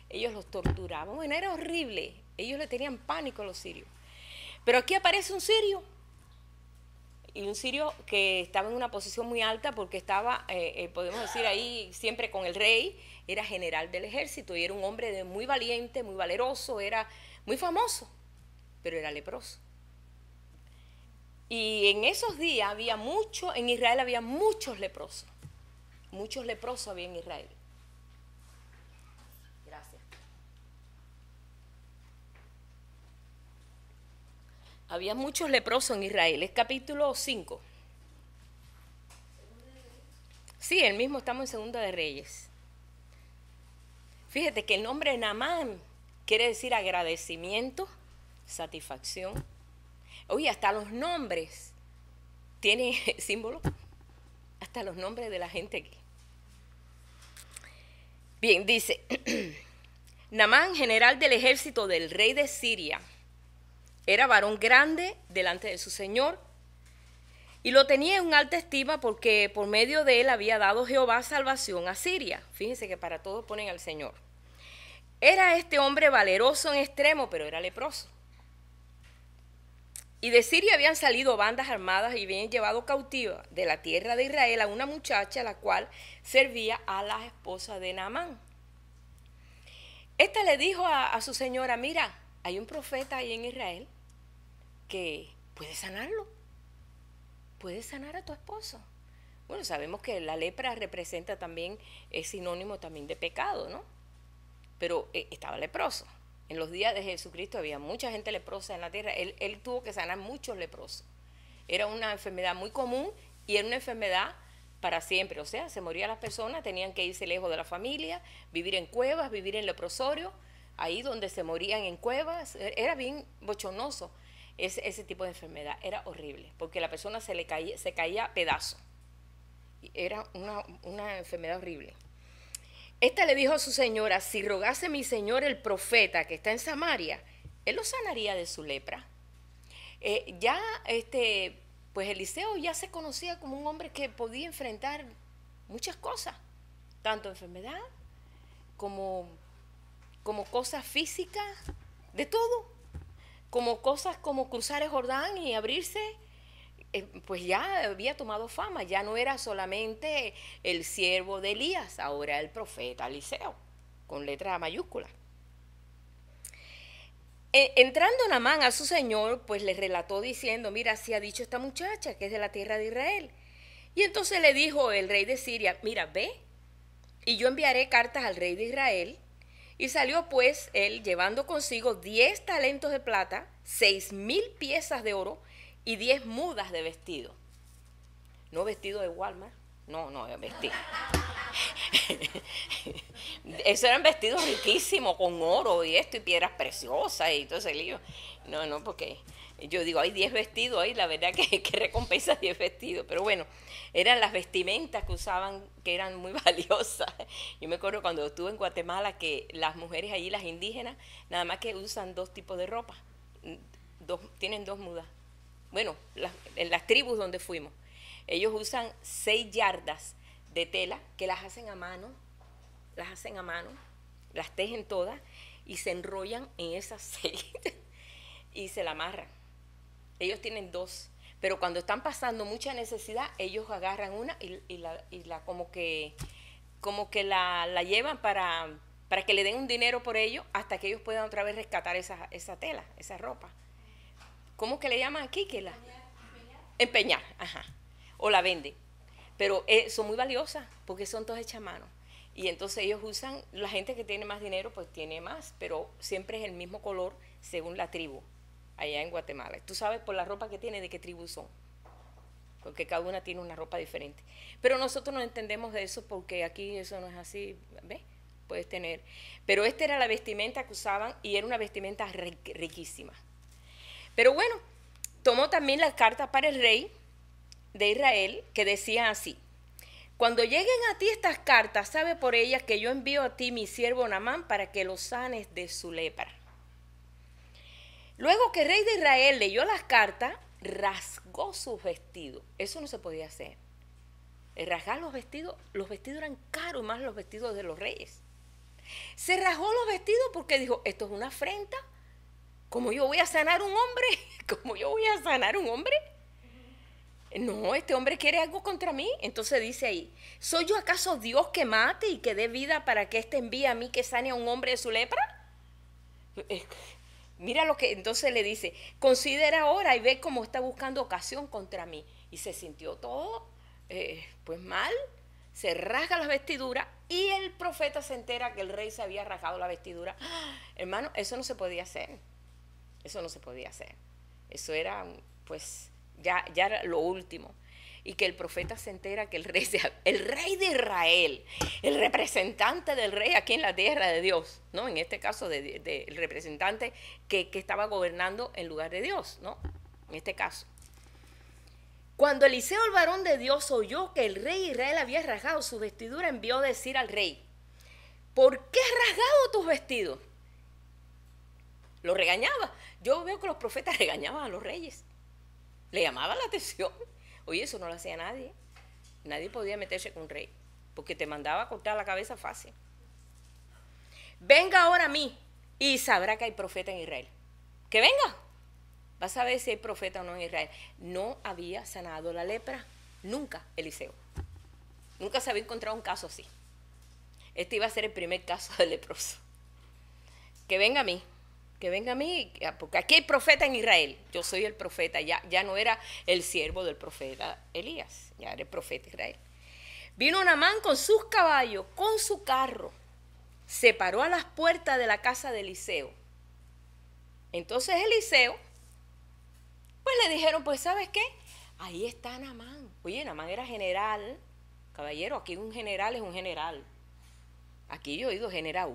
ellos los torturaban. Bueno, era horrible, ellos le tenían pánico a los sirios. Pero aquí aparece un sirio, y un sirio que estaba en una posición muy alta porque estaba, podemos decir ahí, siempre con el rey, era general del ejército y era un hombre muy valiente, muy valeroso, era muy famoso, pero era leproso. Y en esos días en Israel había muchos leprosos había en Israel. Gracias. Había muchos leprosos en Israel. Es capítulo 5. Sí, el mismo, estamos en Segunda de Reyes. Fíjate que el nombre de Naamán quiere decir agradecimiento, satisfacción. Oye, hasta los nombres tienen símbolos, hasta los nombres de la gente aquí. Bien, dice, Naamán, general del ejército del rey de Siria, era varón grande delante de su señor y lo tenía en alta estima porque por medio de él había dado Jehová salvación a Siria. Fíjense que para todo ponen al Señor. Era este hombre valeroso en extremo, pero era leproso. Y de Siria habían salido bandas armadas y habían llevado cautiva de la tierra de Israel a una muchacha la cual servía a la esposa de Naamán. Esta le dijo a su señora, mira, hay un profeta ahí en Israel que puede sanarlo, puede sanar a tu esposo. Bueno, sabemos que la lepra representa también, es sinónimo también de pecado, ¿no? Pero estaba leproso. En los días de Jesucristo había mucha gente leprosa en la tierra. Él tuvo que sanar muchos leprosos. Era una enfermedad muy común y era una enfermedad para siempre. O sea, se morían las personas, tenían que irse lejos de la familia, vivir en cuevas, vivir en leprosorio, ahí donde se morían en cuevas. Era bien bochornoso ese tipo de enfermedad. Era horrible, porque la persona se caía a pedazos. Era una enfermedad horrible. Esta le dijo a su señora, si rogase mi señor el profeta que está en Samaria, él lo sanaría de su lepra. Pues Eliseo ya se conocía como un hombre que podía enfrentar muchas cosas, tanto enfermedad como cosas físicas, de todo, como cosas como cruzar el Jordán y abrirse. Pues ya había tomado fama, ya no era solamente el siervo de Elías, ahora el profeta Eliseo, con letra mayúscula. Entrando Naamán a su señor, pues le relató diciendo, mira, así ha dicho esta muchacha que es de la tierra de Israel. Y entonces le dijo el rey de Siria, mira, ve, y yo enviaré cartas al rey de Israel. Y salió pues él llevando consigo 10 talentos de plata, 6,000 piezas de oro, y 10 mudas de vestido. No vestido de Walmart. No, vestido. Esos eran vestidos riquísimos, con oro y esto, y piedras preciosas y todo ese lío. No, porque yo digo, hay 10 vestidos ahí, la verdad que recompensa 10 vestidos. Pero bueno, eran las vestimentas que usaban, que eran muy valiosas. Yo me acuerdo cuando estuve en Guatemala, que las mujeres allí, las indígenas, nada más que usan 2 tipos de ropa. Tienen 2 mudas. Bueno, en las tribus donde fuimos, ellos usan 6 yardas de tela que las hacen a mano, las tejen todas y se enrollan en esas 6 y se la amarran. Ellos tienen 2, pero cuando están pasando mucha necesidad, ellos agarran una y la como que la llevan para que le den un dinero por ello hasta que ellos puedan otra vez rescatar esa tela, esa ropa. ¿Cómo que le llaman aquí? Que empeñar, ajá, o la venden. Pero son muy valiosas porque son todas hechas a mano. Y entonces ellos usan, la gente que tiene más dinero pues tiene más, pero siempre es el mismo color según la tribu, allá en Guatemala. Tú sabes por la ropa que tiene de qué tribu son, porque cada una tiene una ropa diferente. Pero nosotros no entendemos de eso porque aquí eso no es así, ¿ves? Puedes tener. Pero esta era la vestimenta que usaban y era una vestimenta riquísima. Pero bueno, tomó también las cartas para el rey de Israel que decían así, cuando lleguen a ti estas cartas, sabe por ellas que yo envío a ti mi siervo Naamán para que lo sanes de su lepra. Luego que el rey de Israel leyó las cartas, rasgó sus vestidos. Eso no se podía hacer. Rasgar los vestidos eran caros, más los vestidos de los reyes. Se rasgó los vestidos porque dijo, esto es una afrenta. ¿Cómo yo voy a sanar un hombre? ¿Cómo yo voy a sanar un hombre? No, este hombre quiere algo contra mí. Entonces dice ahí, ¿soy yo acaso Dios que mate y que dé vida para que éste envíe a mí que sane a un hombre de su lepra? Mira lo que entonces le dice, considera ahora y ve cómo está buscando ocasión contra mí. Y se sintió todo, pues mal, se rasga las vestiduras y el profeta se entera que el rey se había rasgado la vestidura. ¡Ah! Hermano, eso no se podía hacer. Eso no se podía hacer. Eso era, pues, ya era lo último. Y que el profeta se entera que el rey de Israel, el representante del rey aquí en la tierra de Dios, ¿no? En este caso, el representante que estaba gobernando en lugar de Dios, ¿no? En este caso. Cuando Eliseo, el varón de Dios, oyó que el rey de Israel había rasgado su vestidura, envió a decir al rey, ¿por qué has rasgado tus vestidos? Lo regañaba. Yo veo que los profetas regañaban a los reyes. Le llamaba la atención. Oye, eso no lo hacía nadie. Nadie podía meterse con un rey, porque te mandaba a cortar la cabeza fácil. Venga ahora a mí y sabrá que hay profeta en Israel. Que venga. Vas a ver si hay profeta o no en Israel. No había sanado la lepra. Nunca, Eliseo. Nunca se había encontrado un caso así. Este iba a ser el primer caso de leproso. Que venga a mí. Que venga a mí, porque aquí hay profeta en Israel. Yo soy el profeta. Ya no era el siervo del profeta Elías. Ya era el profeta Israel. Vino Naamán con sus caballos, con su carro. Se paró a las puertas de la casa de Eliseo. Entonces Eliseo, pues le dijeron, pues ¿sabes qué? Ahí está Naamán. Oye, Naamán era general. Caballero, aquí un general es un general. Aquí yo he oído general,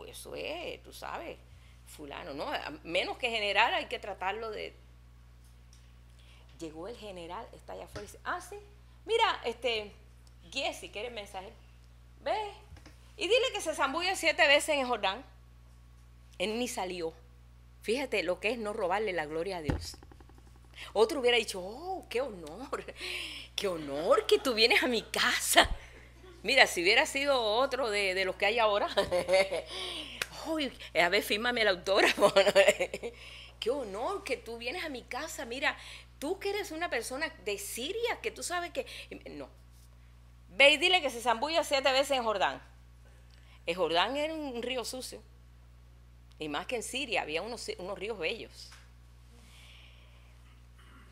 eso es, tú sabes, fulano, ¿no? Menos que general hay que tratarlo de... Llegó el general, está allá afuera y dice, sí, mira, Giesi, ¿quiere el mensaje? Ve, y dile que se zambulle 7 veces en el Jordán. Él ni salió. Fíjate lo que es no robarle la gloria a Dios. Otro hubiera dicho, qué honor que tú vienes a mi casa. Mira, si hubiera sido otro de los que hay ahora, a ver, fírmame el autógrafo. Qué honor que tú vienes a mi casa. Mira, tú que eres una persona de Siria, que tú sabes que... No. Ve y dile que se zambulla 7 veces en Jordán. El Jordán era un río sucio. Y más que en Siria, había unos ríos bellos.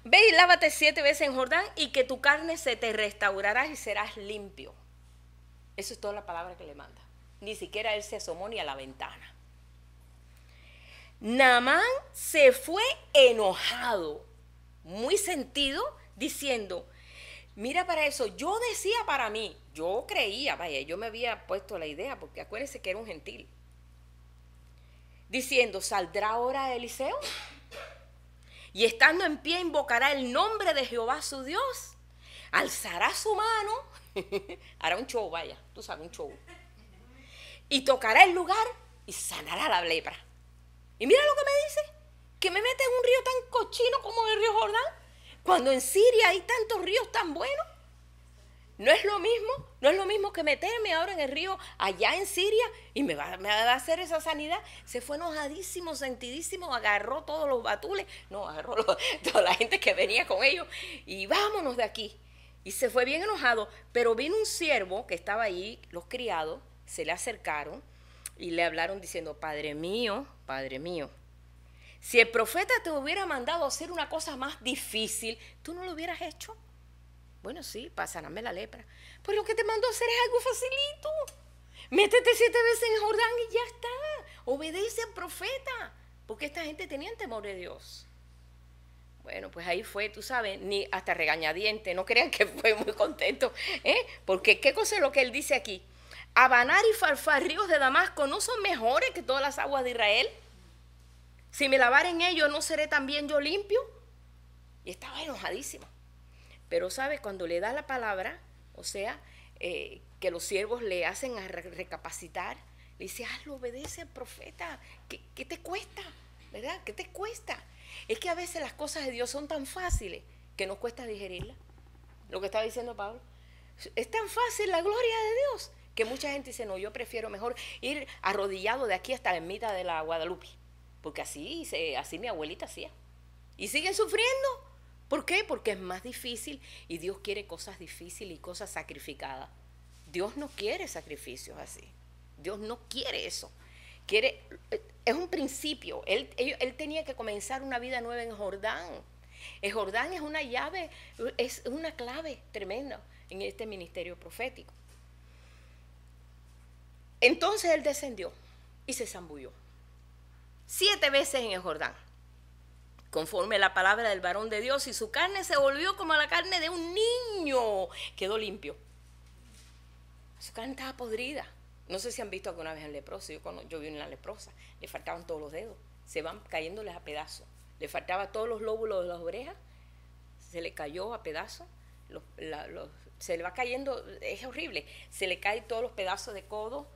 Ve y lávate 7 veces en Jordán y que tu carne se te restaurará y serás limpio. Eso es toda la palabra que le manda. Ni siquiera él se asomó ni a la ventana. Naamán se fue enojado, muy sentido, diciendo, mira para eso, yo decía para mí, yo creía, vaya, yo me había puesto la idea, porque acuérdense que era un gentil, diciendo, ¿saldrá ahora Eliseo? Y estando en pie invocará el nombre de Jehová su Dios, alzará su mano, hará un show, vaya, tú sabes, un show, y tocará el lugar y sanará la lepra. Y mira lo que me dice, que me mete en un río tan cochino como el río Jordán, cuando en Siria hay tantos ríos tan buenos. No es lo mismo que meterme ahora en el río allá en Siria y me va a hacer esa sanidad. Se fue enojadísimo, sentidísimo, agarró todos los batules, agarró toda la gente que venía con ellos y vámonos de aquí. Y se fue bien enojado, pero vino un siervo que estaba ahí, los criados, se le acercaron y le hablaron diciendo, Padre mío, si el profeta te hubiera mandado a hacer una cosa más difícil, ¿tú no lo hubieras hecho? Bueno, sí, para sanarme la lepra. Pues lo que te mandó a hacer es algo facilito. Métete 7 veces en el Jordán y ya está. Obedece al profeta. Porque esta gente tenía temor de Dios. Bueno, pues ahí fue, tú sabes, ni hasta regañadiente. No crean que fue muy contento. Porque ¿qué cosa es lo que él dice aquí? Abanar y Farfar, ríos de Damasco, ¿no son mejores que todas las aguas de Israel? Si me lavar en ellos, ¿no seré también yo limpio? Y estaba enojadísimo. Pero, ¿sabes? Cuando le da la palabra, o sea, que los siervos le hacen a recapacitar, le dice, hazlo, obedece al profeta. ¿Qué te cuesta? ¿Verdad? ¿Qué te cuesta? Es que a veces las cosas de Dios son tan fáciles que nos cuesta digerirlas. Lo que estaba diciendo Pablo. Es tan fácil la gloria de Dios que mucha gente dice, no, yo prefiero mejor ir arrodillado de aquí hasta la ermita de la Guadalupe. Porque así mi abuelita hacía. Y siguen sufriendo. ¿Por qué? Porque es más difícil y Dios quiere cosas difíciles y cosas sacrificadas. Dios no quiere sacrificios así. Dios no quiere eso. Es un principio. Él tenía que comenzar una vida nueva en Jordán. El Jordán es una llave, es una clave tremenda en este ministerio profético. Entonces él descendió y se zambulló 7 veces en el Jordán, conforme la palabra del varón de Dios, y su carne se volvió como la carne de un niño. Quedó limpio. Su carne estaba podrida. No sé si han visto alguna vez al leproso. Yo vi una leprosa. Le faltaban todos los dedos. Se van cayéndoles a pedazos. Le faltaba todos los lóbulos de las orejas. Se le cayó a pedazos. Se le va cayendo. Es horrible. Se le caen todos los pedazos de codo.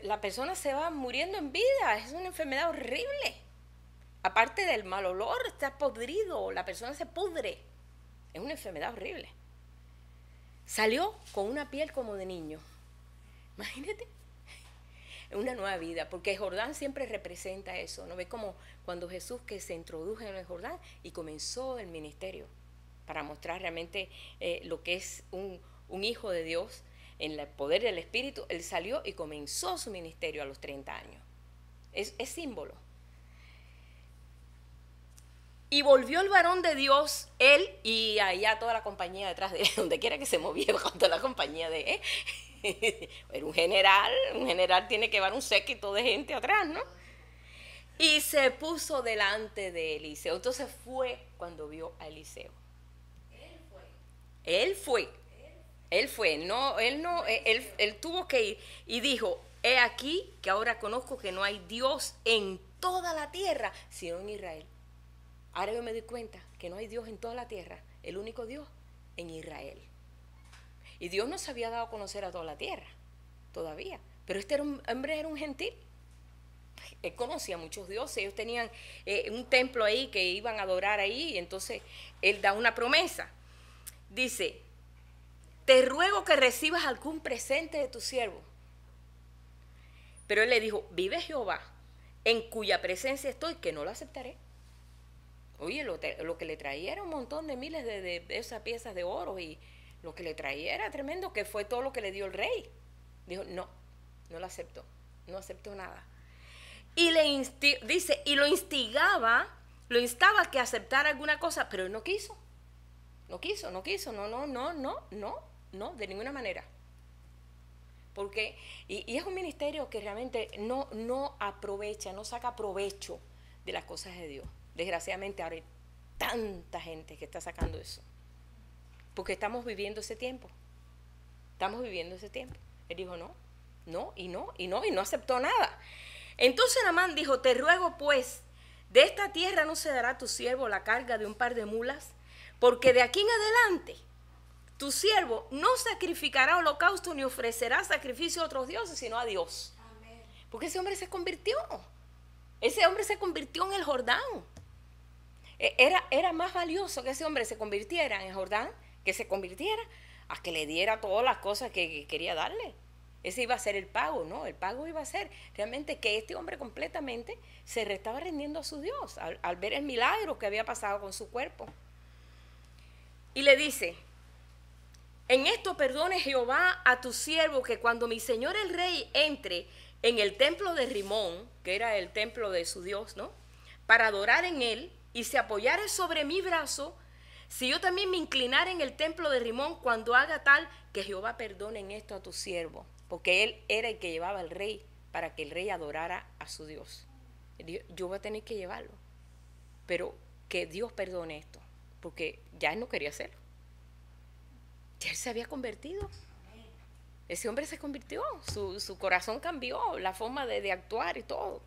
La persona se va muriendo en vida. Es una enfermedad horrible. Aparte del mal olor, está podrido, la persona se pudre. es una enfermedad horrible. Salió con una piel como de niño. Imagínate, una nueva vida, porque Jordán siempre representa eso, ¿no? Ve como cuando Jesús que se introdujo en el Jordán y comenzó el ministerio para mostrar realmente lo que es un hijo de Dios en el poder del Espíritu. Él salió y comenzó su ministerio a los 30 años. Es símbolo. Y volvió el varón de Dios, él y allá toda la compañía detrás de él, donde quiera que se movía con toda la compañía de él. Era un general tiene que llevar un séquito de gente atrás, ¿no? Y se puso delante de Eliseo. Entonces fue cuando vio a Eliseo. Él tuvo que ir y dijo, he aquí que ahora conozco que no hay Dios en toda la tierra, sino en Israel. Ahora yo me doy cuenta que no hay Dios en toda la tierra, el único Dios en Israel. Y Dios no se había dado a conocer a toda la tierra, todavía. Pero este hombre era un gentil. Él conocía a muchos dioses, ellos tenían un templo ahí que iban a adorar ahí, y entonces él da una promesa. Dice, te ruego que recibas algún presente de tu siervo. Pero él le dijo, vive Jehová, en cuya presencia estoy, que no lo aceptaré. Oye, lo que le traía era un montón de miles de esas piezas de oro, y lo que le traía era tremendo, que fue todo lo que le dio el rey. Dijo, no lo aceptó, no aceptó nada. Y dice, y lo instaba que aceptara alguna cosa, pero él no quiso, no, de ninguna manera. Porque, y es un ministerio que realmente no aprovecha, no saca provecho de las cosas de Dios. Desgraciadamente ahora hay tanta gente que está sacando eso. Porque estamos viviendo ese tiempo. Él dijo y no aceptó nada. Entonces Naamán dijo, te ruego pues, de esta tierra no se dará a tu siervo la carga de un par de mulas, porque de aquí en adelante tu siervo no sacrificará holocausto ni ofrecerá sacrificio a otros dioses, sino a Dios. Amén. Porque ese hombre se convirtió en el Jordán. Era más valioso que ese hombre se convirtiera en el Jordán, que se convirtiera a que le diera todas las cosas que quería darle. Ese iba a ser el pago, ¿no? El pago iba a ser realmente que este hombre completamente se estaba rindiendo a su Dios al ver el milagro que había pasado con su cuerpo. Y le dice, en esto perdone Jehová a tu siervo, que cuando mi señor el rey entre en el templo de Rimón, que era el templo de su Dios, ¿no? Para adorar en él y se apoyare sobre mi brazo, si yo también me inclinara en el templo de Rimón, cuando haga tal, que Jehová perdone en esto a tu siervo. Porque él era el que llevaba al rey para que el rey adorara a su Dios. Él dijo, yo voy a tener que llevarlo, pero que Dios perdone esto, porque ya él no quería hacerlo. Ya él se había convertido. Ese hombre se convirtió, su corazón cambió, la forma de actuar y todo.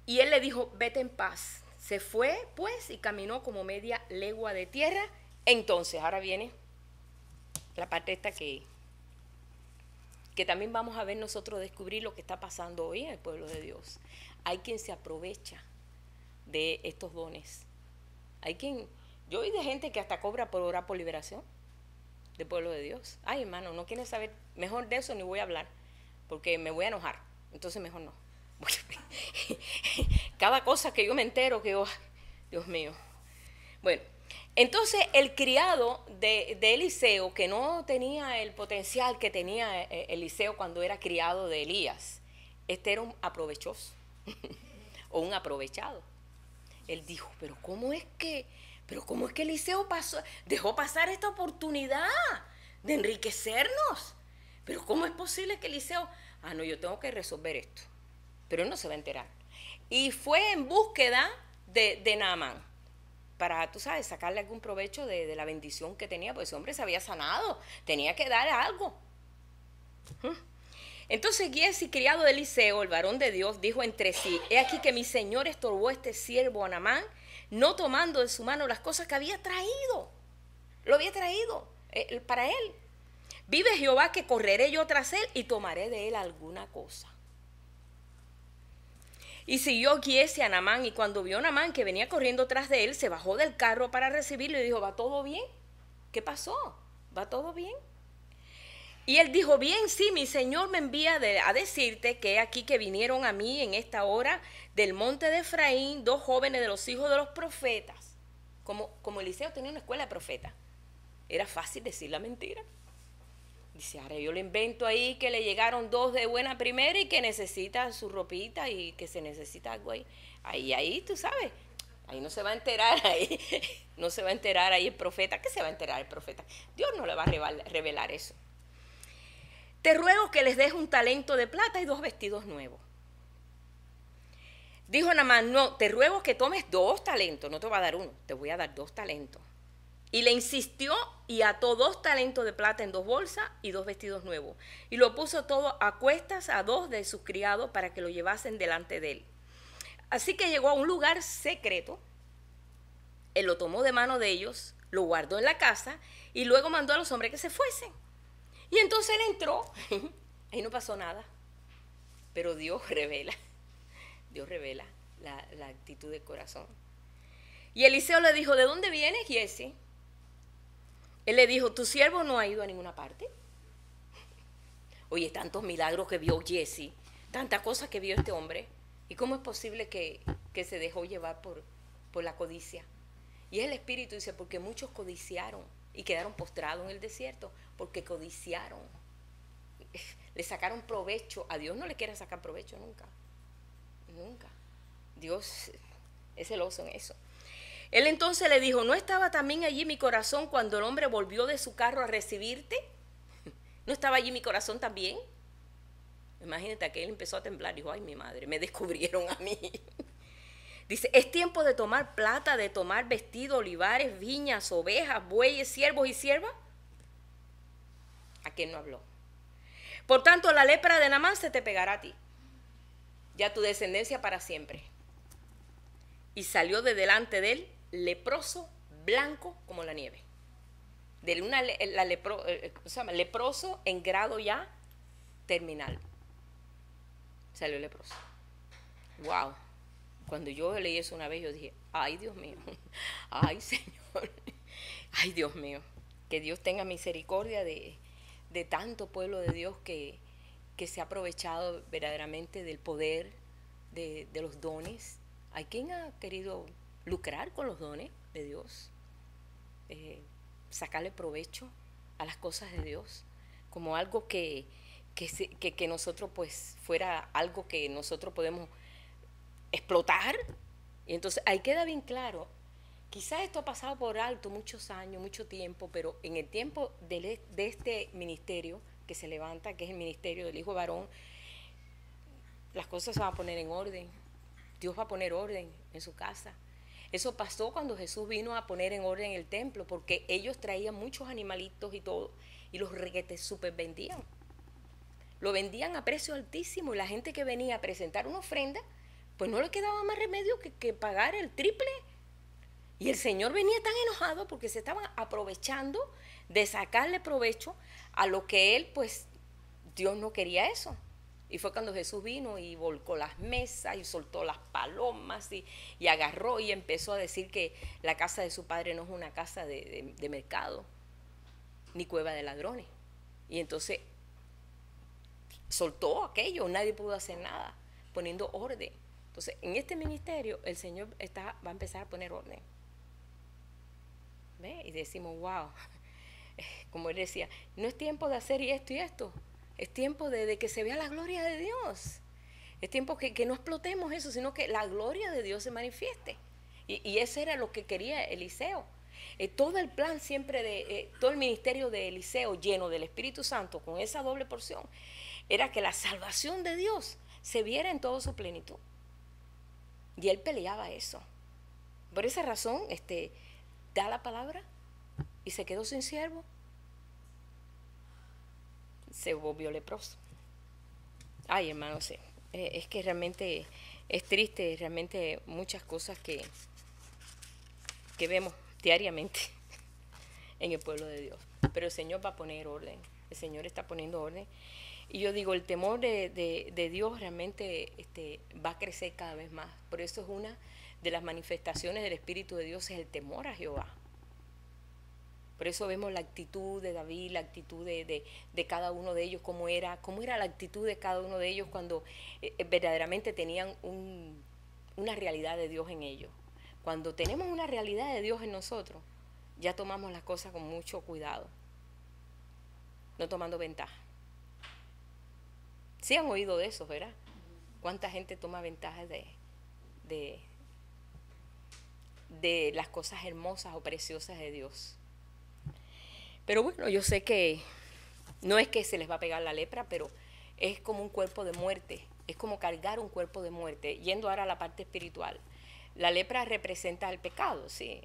Y él le dijo, vete en paz. Se fue pues y caminó como media legua de tierra. Entonces, ahora viene la parte esta que también vamos a ver nosotros, descubrir lo que está pasando hoy en el pueblo de Dios. Hay quien se aprovecha de estos dones. Yo oí de gente que hasta cobra por orar por liberación del pueblo de Dios. Ay, hermano, no quieren saber, mejor de eso ni voy a hablar, porque me voy a enojar. Entonces mejor no. Cada cosa que yo me entero, que Dios mío. Bueno, entonces el criado de Eliseo, que no tenía el potencial que tenía Eliseo cuando era criado de Elías, este era un aprovechoso o un aprovechado. Él dijo, pero ¿cómo es que Eliseo dejó pasar esta oportunidad de enriquecernos? Pero ¿cómo es posible que Eliseo, no, yo tengo que resolver esto? Pero él no se va a enterar. Y fue en búsqueda de Naamán, para, tú sabes, sacarle algún provecho de la bendición que tenía, porque ese hombre se había sanado, tenía que dar algo. Entonces Giezi, criado de Eliseo, el varón de Dios, dijo entre sí, he aquí que mi señor estorbó este siervo a Naamán, no tomando de su mano las cosas que había traído. Lo había traído para él. Vive Jehová que correré yo tras él y tomaré de él alguna cosa. Y siguió Giesi a Naamán, y cuando vio a Naamán que venía corriendo tras de él, se bajó del carro para recibirlo y dijo, ¿va todo bien? ¿Qué pasó? ¿Va todo bien? Y él dijo, bien, sí, mi señor me envía a decirte que aquí que vinieron a mí en esta hora del monte de Efraín 2 jóvenes de los hijos de los profetas. Como Eliseo tenía una escuela de profetas, era fácil decir la mentira. Dice, ahora yo le invento ahí que le llegaron 2 de buena primera y que necesita su ropita y que se necesita algo ahí. Ahí, tú sabes, ahí no se va a enterar, ahí no se va a enterar ahí el profeta. ¿Qué se va a enterar el profeta? Dios no le va a revelar eso. Te ruego que les des un talento de plata y 2 vestidos nuevos. Dijo Naamán, no, te ruego que tomes 2 talentos, no te voy a dar 1, te voy a dar 2 talentos. Y le insistió y ató 2 talentos de plata en 2 bolsas y 2 vestidos nuevos. Y lo puso todo a cuestas a 2 de sus criados para que lo llevasen delante de él. Así que llegó a un lugar secreto, él lo tomó de mano de ellos, lo guardó en la casa y luego mandó a los hombres que se fuesen. Y entonces él entró, ahí no pasó nada, pero Dios revela la actitud del corazón. Y Eliseo le dijo, ¿de dónde vienes, Giesi? Él le dijo, tu siervo no ha ido a ninguna parte. Oye, tantos milagros que vio Giesi, tantas cosas que vio este hombre, ¿y cómo es posible que se dejó llevar por la codicia? Y es el Espíritu, dice, porque muchos codiciaron y quedaron postrados en el desierto, porque codiciaron, le sacaron provecho. A Dios no le quiere sacar provecho nunca, nunca. Dios es celoso en eso. Él entonces le dijo, ¿no estaba también allí mi corazón cuando el hombre volvió de su carro a recibirte? ¿No estaba allí mi corazón también? Imagínate que él empezó a temblar, dijo, ay, mi madre, me descubrieron a mí. Dice, es tiempo de tomar plata, de tomar vestido, olivares, viñas, ovejas, bueyes, siervos y siervas. ¿A quién no habló? Por tanto, la lepra de Naamán se te pegará a ti, y a tu descendencia para siempre. Y salió de delante de él leproso, blanco como la nieve. Leproso en grado ya terminal. Salió leproso. Wow. Cuando yo leí eso una vez, yo dije, ay, Dios mío, ay, Señor, ay, Dios mío, que Dios tenga misericordia de tanto pueblo de Dios que se ha aprovechado verdaderamente del poder, de los dones. Hay quien ha querido lucrar con los dones de Dios, sacarle provecho a las cosas de Dios, como algo que nosotros, pues, fuera algo que nosotros podemos explotar. Y entonces ahí queda bien claro, quizás esto ha pasado por alto muchos años, mucho tiempo, pero en el tiempo de este ministerio que se levanta, que es el ministerio del Hijo Varón, las cosas se van a poner en orden. Dios va a poner orden en su casa. Eso pasó cuando Jesús vino a poner en orden el templo, porque ellos traían muchos animalitos y todo, y los reguetes súper vendían. Lo vendían a precio altísimo, y la gente que venía a presentar una ofrenda, pues no le quedaba más remedio que pagar el triple. Y el Señor venía tan enojado porque se estaban aprovechando de sacarle provecho a lo que él, pues, Dios no quería eso. Y fue cuando Jesús vino y volcó las mesas y soltó las palomas y agarró y empezó a decir que la casa de su padre no es una casa de mercado, ni cueva de ladrones. Y entonces soltó aquello, nadie pudo hacer nada, poniendo orden. Entonces, en este ministerio, el Señor va a empezar a poner orden. ¿Ve? Y decimos, wow, como él decía, no es tiempo de hacer esto y esto, es tiempo de que se vea la gloria de Dios. Es tiempo que no explotemos eso, sino que la gloria de Dios se manifieste. Y eso era lo que quería Eliseo. Todo el plan siempre todo el ministerio de Eliseo lleno del Espíritu Santo, con esa doble porción, era que la salvación de Dios se viera en toda su plenitud. Y él peleaba eso. Por esa razón, da la palabra y se quedó sin siervo. Se volvió leproso. Ay, hermano, sí. Es que realmente es triste, realmente muchas cosas que vemos diariamente en el pueblo de Dios. Pero el Señor va a poner orden. El Señor está poniendo orden. Y yo digo, el temor de Dios realmente va a crecer cada vez más. Por eso es una de las manifestaciones del Espíritu de Dios, es el temor a Jehová. Por eso vemos la actitud de David, la actitud de cada uno de ellos, cómo era la actitud de cada uno de ellos cuando verdaderamente tenían una realidad de Dios en ellos. Cuando tenemos una realidad de Dios en nosotros, ya tomamos las cosas con mucho cuidado, no tomando ventaja. Sí han oído de eso, ¿verdad? ¿Cuánta gente toma ventaja de las cosas hermosas o preciosas de Dios? Pero bueno, yo sé que no es que se les va a pegar la lepra, pero es como un cuerpo de muerte, es como cargar un cuerpo de muerte. Yendo ahora a la parte espiritual, la lepra representa el pecado, sí,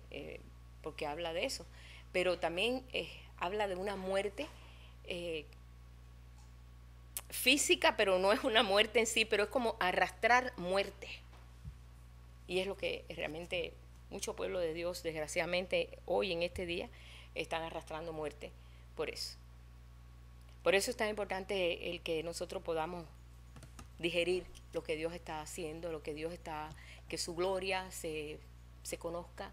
porque habla de eso, pero también habla de una muerte física, pero no es una muerte en sí, pero es como arrastrar muerte. Y es lo que realmente mucho pueblo de Dios, desgraciadamente, hoy en este día, están arrastrando muerte por eso. Por eso es tan importante el que nosotros podamos digerir lo que Dios está haciendo, lo que Dios está, que su gloria se conozca,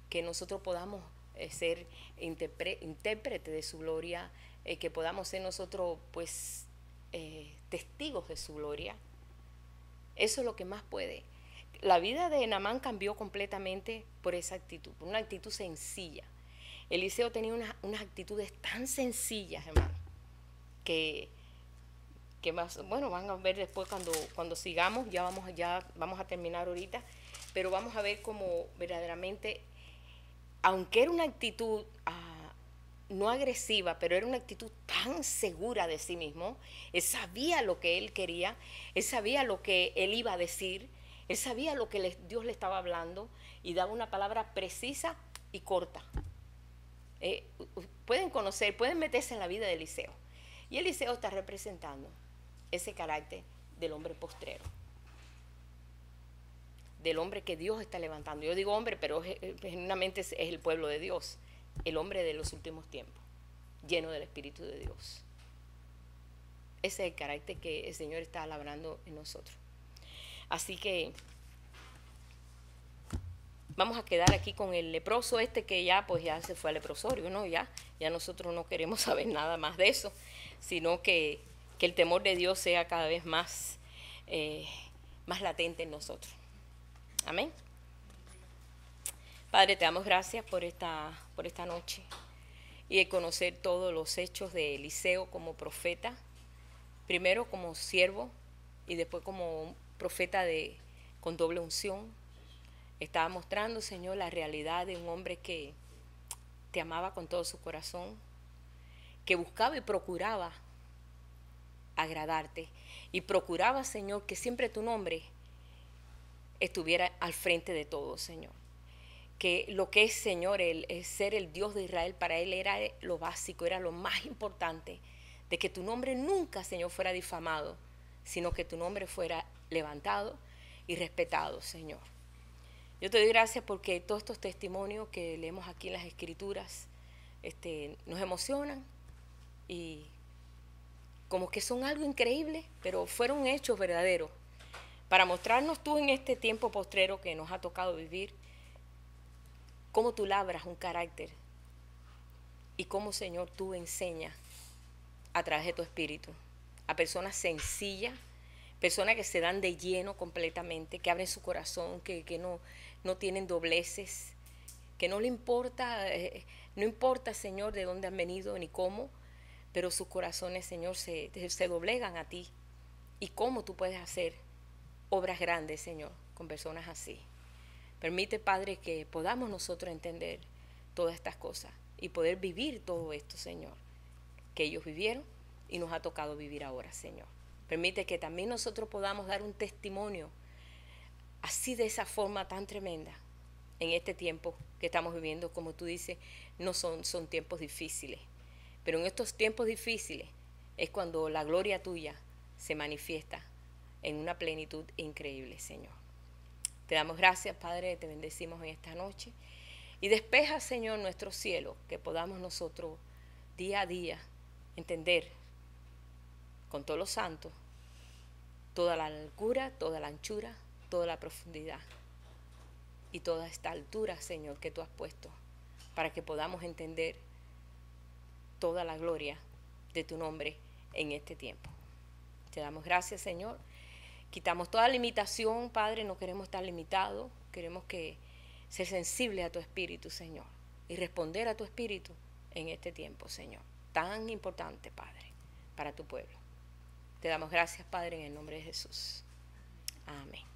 que nosotros podamos ser intérpretes de su gloria, que podamos ser nosotros pues testigos de su gloria. Eso es lo que más puede. La vida de Naamán cambió completamente por esa actitud, por una actitud sencilla. Eliseo tenía unas actitudes tan sencillas, hermano, que más, bueno, van a ver después cuando sigamos, ya vamos a terminar ahorita, pero vamos a ver cómo verdaderamente, aunque era una actitud no agresiva, pero era una actitud tan segura de sí mismo, él sabía lo que él quería, él sabía lo que él iba a decir, él sabía lo que Dios le estaba hablando y daba una palabra precisa y corta. Pueden meterse en la vida de Eliseo. Y Eliseo está representando ese carácter del hombre postrero, del hombre que Dios está levantando. Yo digo hombre, pero genuinamente es el pueblo de Dios, el hombre de los últimos tiempos, lleno del Espíritu de Dios. Ese es el carácter que el Señor está labrando en nosotros. Así que vamos a quedar aquí con el leproso que ya se fue al leprosorio, ¿no? Ya nosotros no queremos saber nada más de eso, sino que el temor de Dios sea cada vez más latente en nosotros. Amén. Padre, te damos gracias por esta noche y de conocer todos los hechos de Eliseo como profeta, primero como siervo y después como un profeta con doble unción. Estaba mostrando, Señor, la realidad de un hombre que te amaba con todo su corazón, que buscaba y procuraba agradarte y procuraba, Señor, que siempre tu nombre estuviera al frente de todo, Señor. Que lo que es, Señor, el ser el Dios de Israel, para él era lo básico, era lo más importante, de que tu nombre nunca, Señor, fuera difamado, sino que tu nombre fuera levantado y respetado, Señor. Yo te doy gracias porque todos estos testimonios que leemos aquí en las Escrituras nos emocionan y como que son algo increíble, pero fueron hechos verdaderos para mostrarnos tú en este tiempo postrero que nos ha tocado vivir, cómo tú labras un carácter y cómo, Señor, tú enseñas a través de tu Espíritu a personas sencillas, personas que se dan de lleno completamente, que abren su corazón, que no tienen dobleces, que no le importa, no importa, Señor, de dónde han venido ni cómo, pero sus corazones, Señor, se doblegan a ti. Y cómo tú puedes hacer obras grandes, Señor, con personas así. Permite, Padre, que podamos nosotros entender todas estas cosas y poder vivir todo esto, Señor, que ellos vivieron y nos ha tocado vivir ahora, Señor. Permite que también nosotros podamos dar un testimonio así, de esa forma tan tremenda, en este tiempo que estamos viviendo. Como tú dices, no son tiempos difíciles, pero en estos tiempos difíciles es cuando la gloria tuya se manifiesta en una plenitud increíble, Señor. Te damos gracias, Padre, te bendecimos en esta noche y despeja, Señor, nuestro cielo, que podamos nosotros día a día entender con todos los santos, toda la largura, toda la anchura, toda la profundidad y toda esta altura, Señor, que tú has puesto para que podamos entender toda la gloria de tu nombre en este tiempo. Te damos gracias, Señor. Quitamos toda limitación, Padre, no queremos estar limitados, queremos ser sensibles a tu Espíritu, Señor, y responder a tu Espíritu en este tiempo, Señor, tan importante, Padre, para tu pueblo. Te damos gracias, Padre, en el nombre de Jesús. Amén.